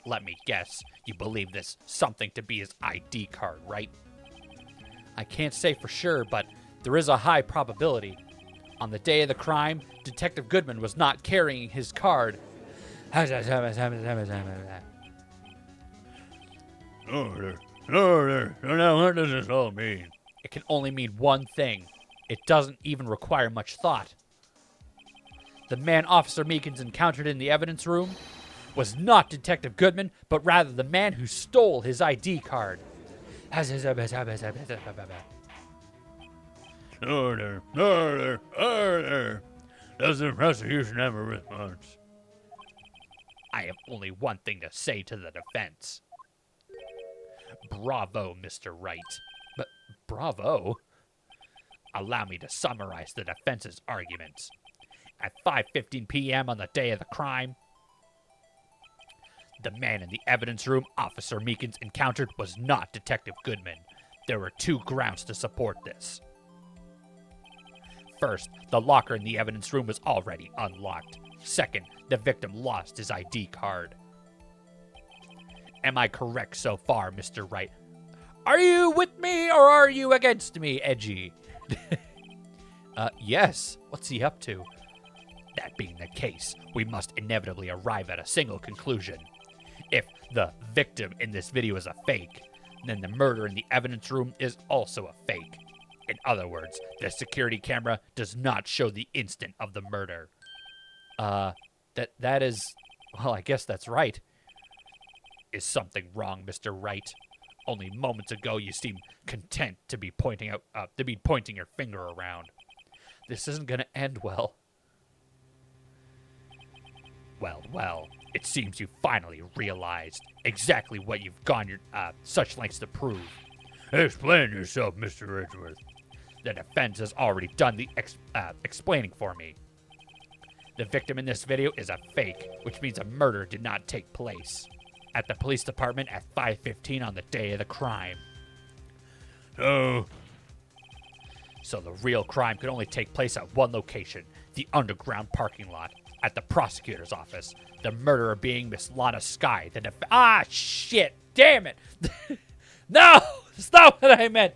Let me guess, you believe this something to be his ID card, right? I can't say for sure, but there is a high probability. On the day of the crime, Detective Goodman was not carrying his card.
Oh, there. So now what does this all mean?
It can only mean one thing. It doesn't even require much thought. The man Officer Meekins encountered in the evidence room was not Detective Goodman, but rather the man who stole his ID card.
Order. Does the prosecution have a response?
I have only one thing to say to the defense. Bravo, Mr. Wright. But bravo? Allow me to summarize the defense's arguments. At 5:15 p.m. on the day of the crime, the man in the evidence room Officer Meekins encountered was not Detective Goodman. There were two grounds to support this. First, the locker in the evidence room was already unlocked. Second, the victim lost his ID card. Am I correct so far, Mr. Wright? Are you with me or are you against me, Edgy? Yes. What's he up to? That being the case, we must inevitably arrive at a single conclusion. If the victim in this video is a fake, then the murder in the evidence room is also a fake. In other words, the security camera does not show the instant of the murder. That is, well, I guess that's right. Is something wrong, Mr. Wright? Only moments ago you seemed content to be pointing your finger around. This isn't gonna end well. Well, it seems you finally realized exactly what you've gone such lengths to prove.
Explain yourself, Mr. Edgeworth.
The defense has already done the explaining for me. The victim in this video is a fake, which means a murder did not take place at the police department at 5:15 on the day of the crime.
Oh.
So the real crime could only take place at one location, the underground parking lot, at the prosecutor's office. The murderer being Miss Lana Skye. Shit! Damn it! No! That's not what I meant!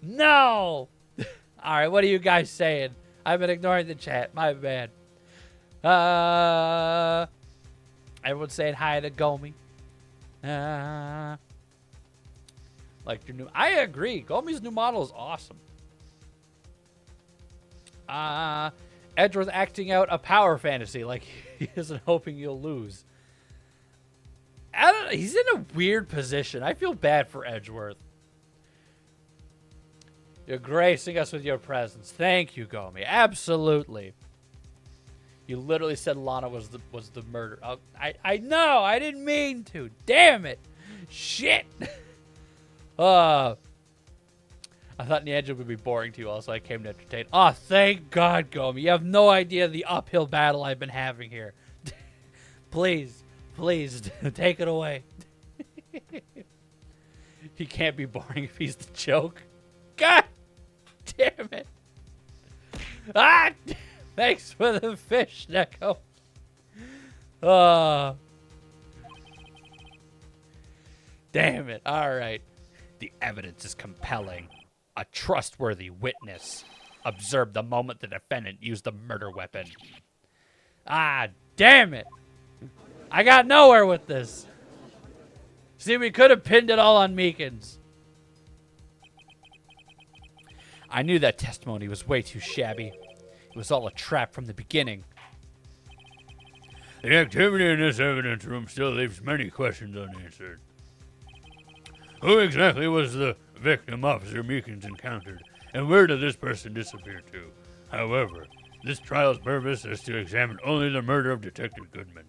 No! Alright, what are you guys saying? I've been ignoring the chat. My bad. Everyone's saying hi to Gomi. Like your new... I agree. Gomi's new model is awesome. Edgeworth acting out a power fantasy like he isn't hoping you'll lose. I don't know. He's in a weird position. I feel bad for Edgeworth. You're gracing us with your presence. Thank you, Gomi. Absolutely. You literally said Lana was the murderer. Oh, I know. I didn't mean to. Damn it. Shit. I thought Nyanja would be boring to you, also I came to entertain. Oh, thank God, Gomi. You have no idea the uphill battle I've been having here. Please, take it away. He can't be boring if he's the joke. God damn it. Ah, thanks for the fish, Neko. Damn it. All right. The evidence is compelling. A trustworthy witness observed the moment the defendant used the murder weapon. Ah, damn it. I got nowhere with this. See, we could have pinned it all on Meekins. I knew that testimony was way too shabby. It was all a trap from the beginning.
The activity in this evidence room still leaves many questions unanswered. Who exactly was the victim Officer Meekins encountered, and where did this person disappear to? However, this trial's purpose is to examine only the murder of Detective Goodman.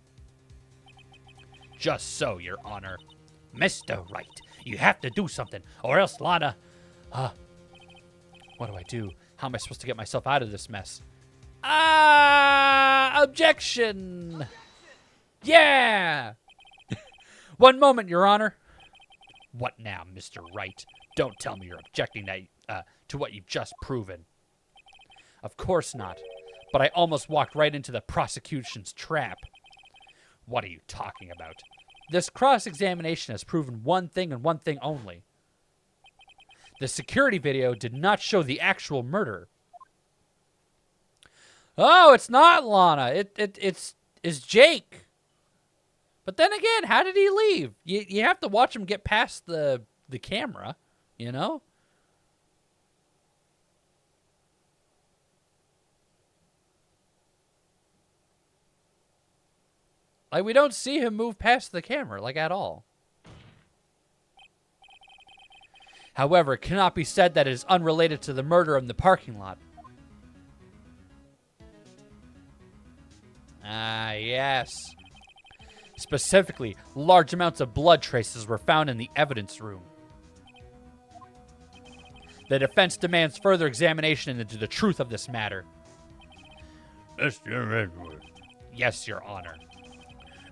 Just so, Your Honor. Mr. Wright, you have to do something, or else Lana... what do I do? How am I supposed to get myself out of this mess? Objection! Yeah! One moment, Your Honor. What now, Mr. Wright? Don't tell me you're objecting to what you've just proven. Of course not. But I almost walked right into the prosecution's trap. What are you talking about? This cross-examination has proven one thing and one thing only. The security video did not show the actual murder. Oh, it's not Lana. It's Jake. But then again, how did he leave? You have to watch him get past the camera, you know? Like, we don't see him move past the camera, like, at all. However, it cannot be said that it is unrelated to the murder in the parking lot. Ah, yes. Specifically, large amounts of blood traces were found in the evidence room. The defense demands further examination into the truth of this matter.
Mr. Edgeworth.
Yes, Your Honor.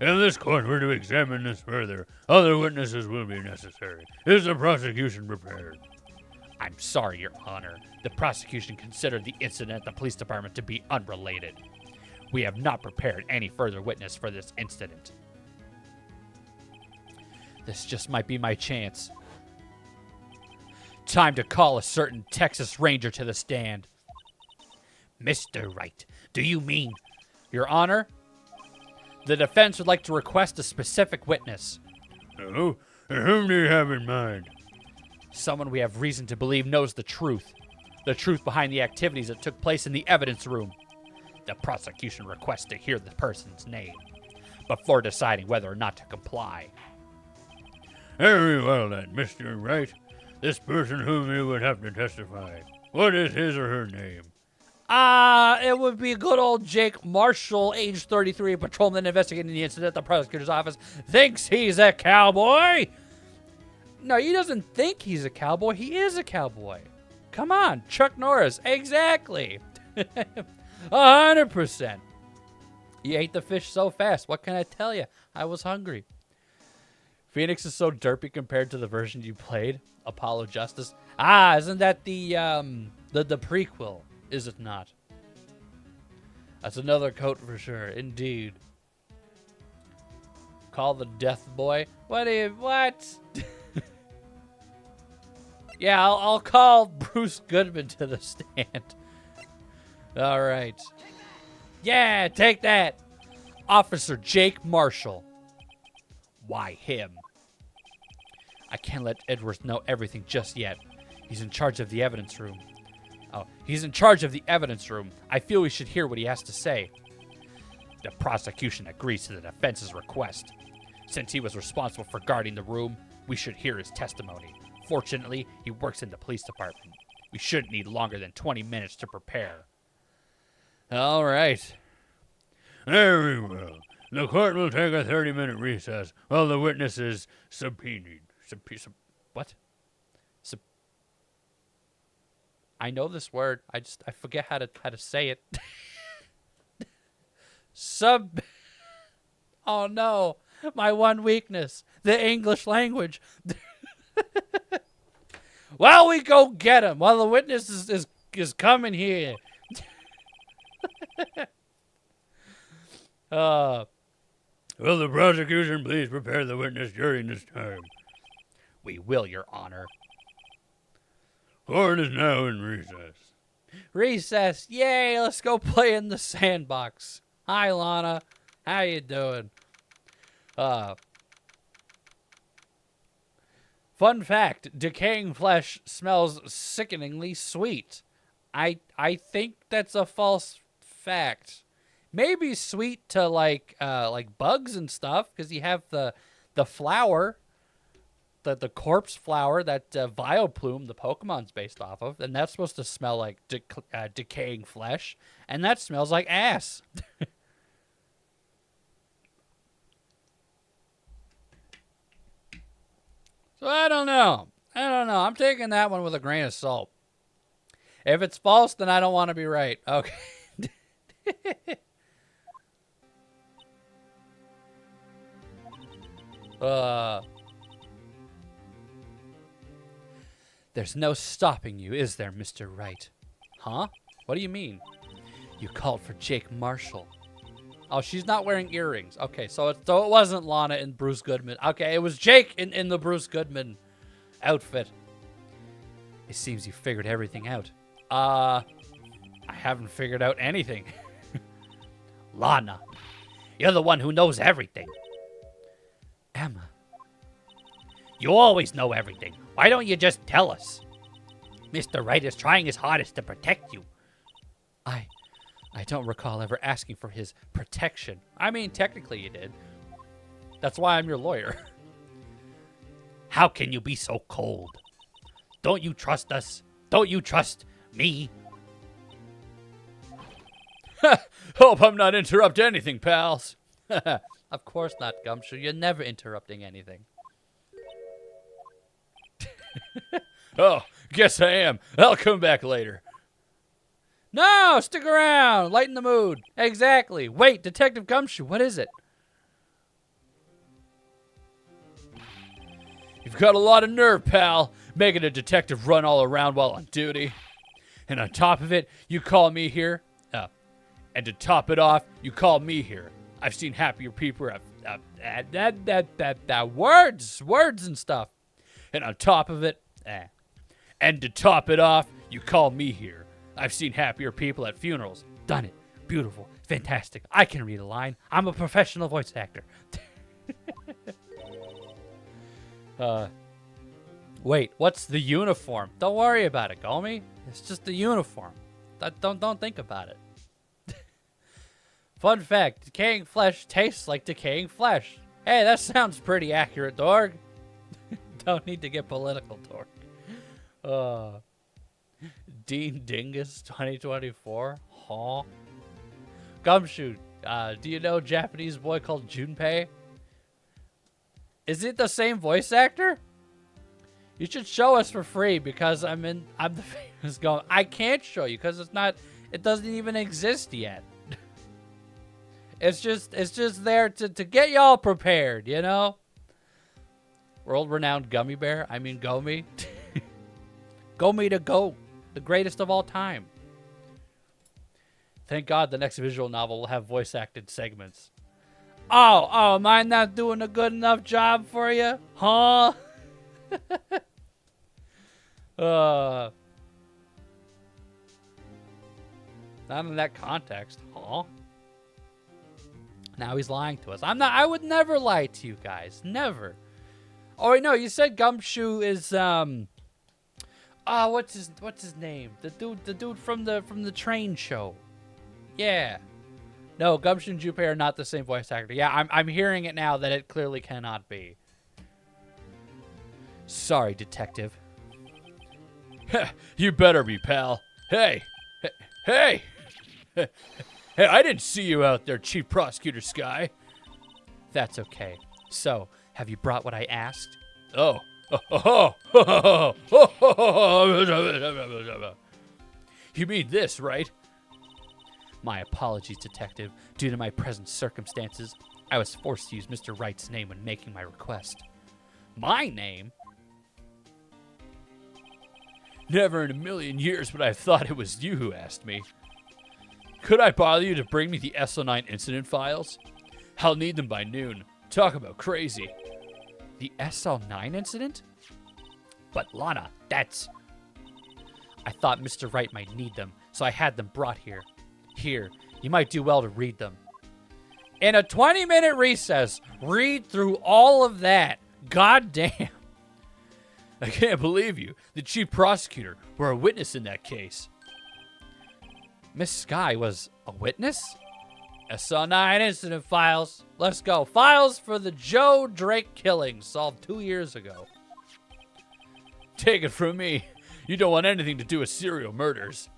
If this court were to examine this further, other witnesses will be necessary. Is the prosecution prepared?
I'm sorry, Your Honor. The prosecution considered the incident at the police department to be unrelated. We have not prepared any further witness for this incident. This just might be my chance. Time to call a certain Texas Ranger to the stand. Mr. Wright, do you mean... Your Honor, the defense would like to request a specific witness.
Oh, and whom do you have in mind?
Someone we have reason to believe knows the truth. The truth behind the activities that took place in the evidence room. The prosecution requests to hear the person's name before deciding whether or not to comply.
Very well then, Mr. Wright. This person whom you would have to testify. What is his or her name?
It would be good old Jake Marshall, age 33, patrolman investigating the incident at the prosecutor's office. Thinks he's a cowboy. No, he doesn't think he's a cowboy. He is a cowboy. Come on, Chuck Norris. Exactly. 100%. You ate the fish so fast. What can I tell you? I was hungry. Phoenix is so derpy compared to the version you played, Apollo Justice. Isn't that the prequel? Is it not? That's another coat for sure. Indeed. Call the Death Boy. What? Yeah, I'll call Bruce Goodman to the stand. All right. Yeah, take that. Officer Jake Marshall. Why him? I can't let Edwards know everything just yet. He's in charge of the evidence room. Oh, he's in charge of the evidence room. I feel we should hear what he has to say. The prosecution agrees to the defense's request. Since he was responsible for guarding the room, we should hear his testimony. Fortunately, he works in the police department. We shouldn't need longer than 20 minutes to prepare. All right.
Very well. The court will take a 30-minute recess while the witness is subpoenaed.
What? I know this word. I forget how to say it. Oh no, my one weakness, the English language. While we go get him, while the witness is coming here.
Will the prosecution please prepare the witness during this time?
We will, Your Honor.
Court is now in recess.
Recess, yay! Let's go play in the sandbox. Hi, Lana. How you doing? Fun fact: decaying flesh smells sickeningly sweet. I think that's a false fact. Maybe sweet to like bugs and stuff, because you have the flower, the corpse flower that Vileplume, the Pokemon's based off of, and that's supposed to smell like decaying flesh, and that smells like ass. So I don't know. I'm taking that one with a grain of salt. If it's false, then I don't want to be right. Okay. There's no stopping you, is there, Mr. Wright? Huh? What do you mean? You called for Jake Marshall. Oh, she's not wearing earrings. Okay, so it wasn't Lana and Bruce Goodman. Okay, it was Jake in the Bruce Goodman outfit. It seems you figured everything out. I haven't figured out anything.
Lana, you're the one who knows everything.
Emma.
You always know everything. Why don't you just tell us? Mr. Wright is trying his hardest to protect you.
I don't recall ever asking for his protection. I mean, technically you did. That's why I'm your lawyer.
How can you be so cold? Don't you trust us? Don't you trust me?
Hope I'm not interrupting anything, pals. Of course not, Gumshoe. You're never interrupting anything. Oh, guess I am. I'll come back later. No, stick around. Lighten the mood. Exactly. Wait, Detective Gumshoe, what is it? You've got a lot of nerve, pal, making a detective run all around while on duty. And on top of it, you call me here. And to top it off, you call me here. I've seen happier people. Words and stuff. And on top of it, and to top it off, you call me here. I've seen happier people at funerals. Done it. Beautiful. Fantastic. I can read a line. I'm a professional voice actor. Wait, what's the uniform? Don't worry about it, Gomi. It's just the uniform. Don't think about it. Fun fact, decaying flesh tastes like decaying flesh. Hey, that sounds pretty accurate, Dorg. Don't need to get political, Dorg. Dean Dingus 2024? Huh? Gumshoe, do you know a Japanese boy called Junpei? Is it the same voice actor? You should show us for free because I'm the famous Gum. I can't show you because it doesn't even exist yet. It's just there to get y'all prepared, you know? World-renowned gummy bear. I mean, Gomi. Gomi to go. The greatest of all time. Thank God the next visual novel will have voice-acted segments. Oh, am I not doing a good enough job for you? Huh? Not in that context. Huh? Now he's lying to us. I would never lie to you guys. Never. Oh, wait, no, you said Gumshoe is, what's his name? The dude from the train show. Yeah. No, Gumshoe and Junpei are not the same voice actor. Yeah, I'm hearing it now that it clearly cannot be. Sorry, detective.
You better be, pal. Hey! Hey! Hey, I didn't see you out there, Chief Prosecutor Sky.
That's okay. So, have you brought what I asked?
Oh. You mean this, right?
My apologies, detective. Due to my present circumstances, I was forced to use Mr. Wright's name when making my request. My name?
Never in a million years would I have thought it was you who asked me. Could I bother you to bring me the SO9 incident files? I'll need them by noon. Talk about crazy.
The SL9 incident? But Lana, that's... I thought Mr. Wright might need them, so I had them brought here. Here, you might do well to read them. In a 20-minute recess, read through all of that. God damn.
I can't believe you, the chief prosecutor, were a witness in that case.
Miss Sky was a witness? SL9 incident files. Let's go. Files for the Joe Drake killing solved 2 years ago.
Take it from me. You don't want anything to do with serial murders.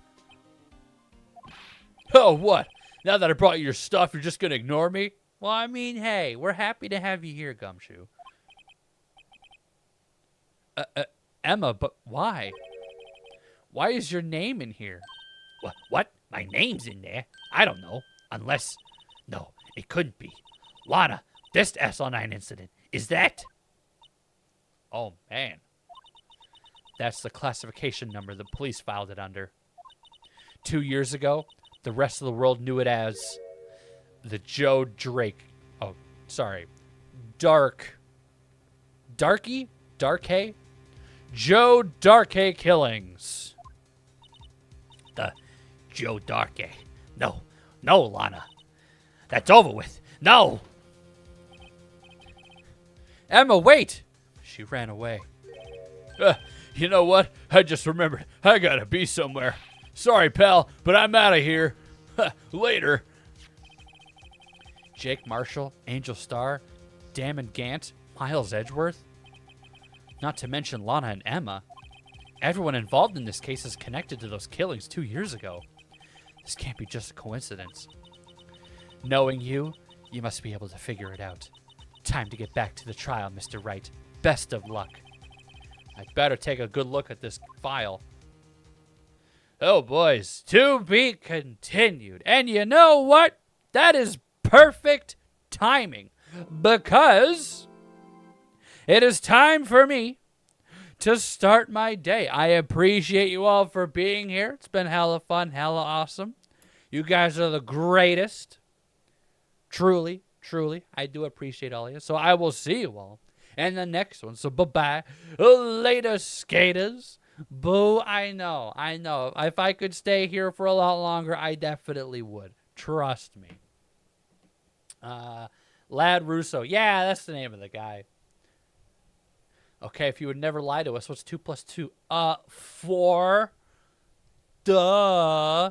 Oh, what? Now that I brought you your stuff, you're just going to ignore me?
Well, I mean, hey, we're happy to have you here, Gumshoe. Emma, but why? Why is your name in here?
What? My name's in there? I don't know. Unless... No, it couldn't be. Lana, this SL9 incident, is that...
Oh, man. That's the classification number the police filed it under. 2 years ago, the rest of the world knew it as the Joe Drake. Oh, sorry. Darkey? Darkey? Joe Darkey killings.
The Joe Darkey. No, Lana. That's over with. No!
Emma, wait! She ran away.
You know what? I just remembered. I gotta be somewhere. Sorry, pal, but I'm out of here. Later.
Jake Marshall, Angel Starr, Damon Gant, Miles Edgeworth. Not to mention Lana and Emma. Everyone involved in this case is connected to those killings 2 years ago. This can't be just a coincidence. Knowing you, you must be able to figure it out. Time to get back to the trial, Mr. Wright. Best of luck. I'd better take a good look at this file. Oh, boys, to be continued. And you know what? That is perfect timing, because it is time for me to start my day. I appreciate you all for being here. It's been hella fun, hella awesome. You guys are the greatest. Truly, I do appreciate all of you. So I will see you all in the next one. So bye-bye. Later, skaters. Boo, I know. If I could stay here for a lot longer, I definitely would. Trust me. Lad Russo. Yeah, that's the name of the guy. Okay, if you would never lie to us, what's 2 plus 2? 4. Duh.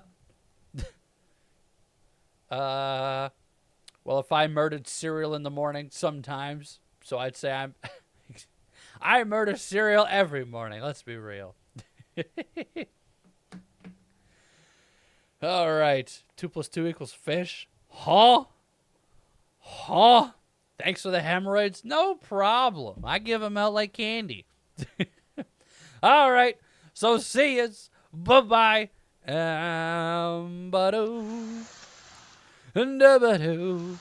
Well, if I murdered cereal in the morning, sometimes. So I'd say I murder cereal every morning. Let's be real. All right. 2 plus 2 equals fish. Huh? Thanks for the hemorrhoids. No problem. I give them out like candy. All right. So see yous. Bye-bye. Ba-doo. Da-ba-doo.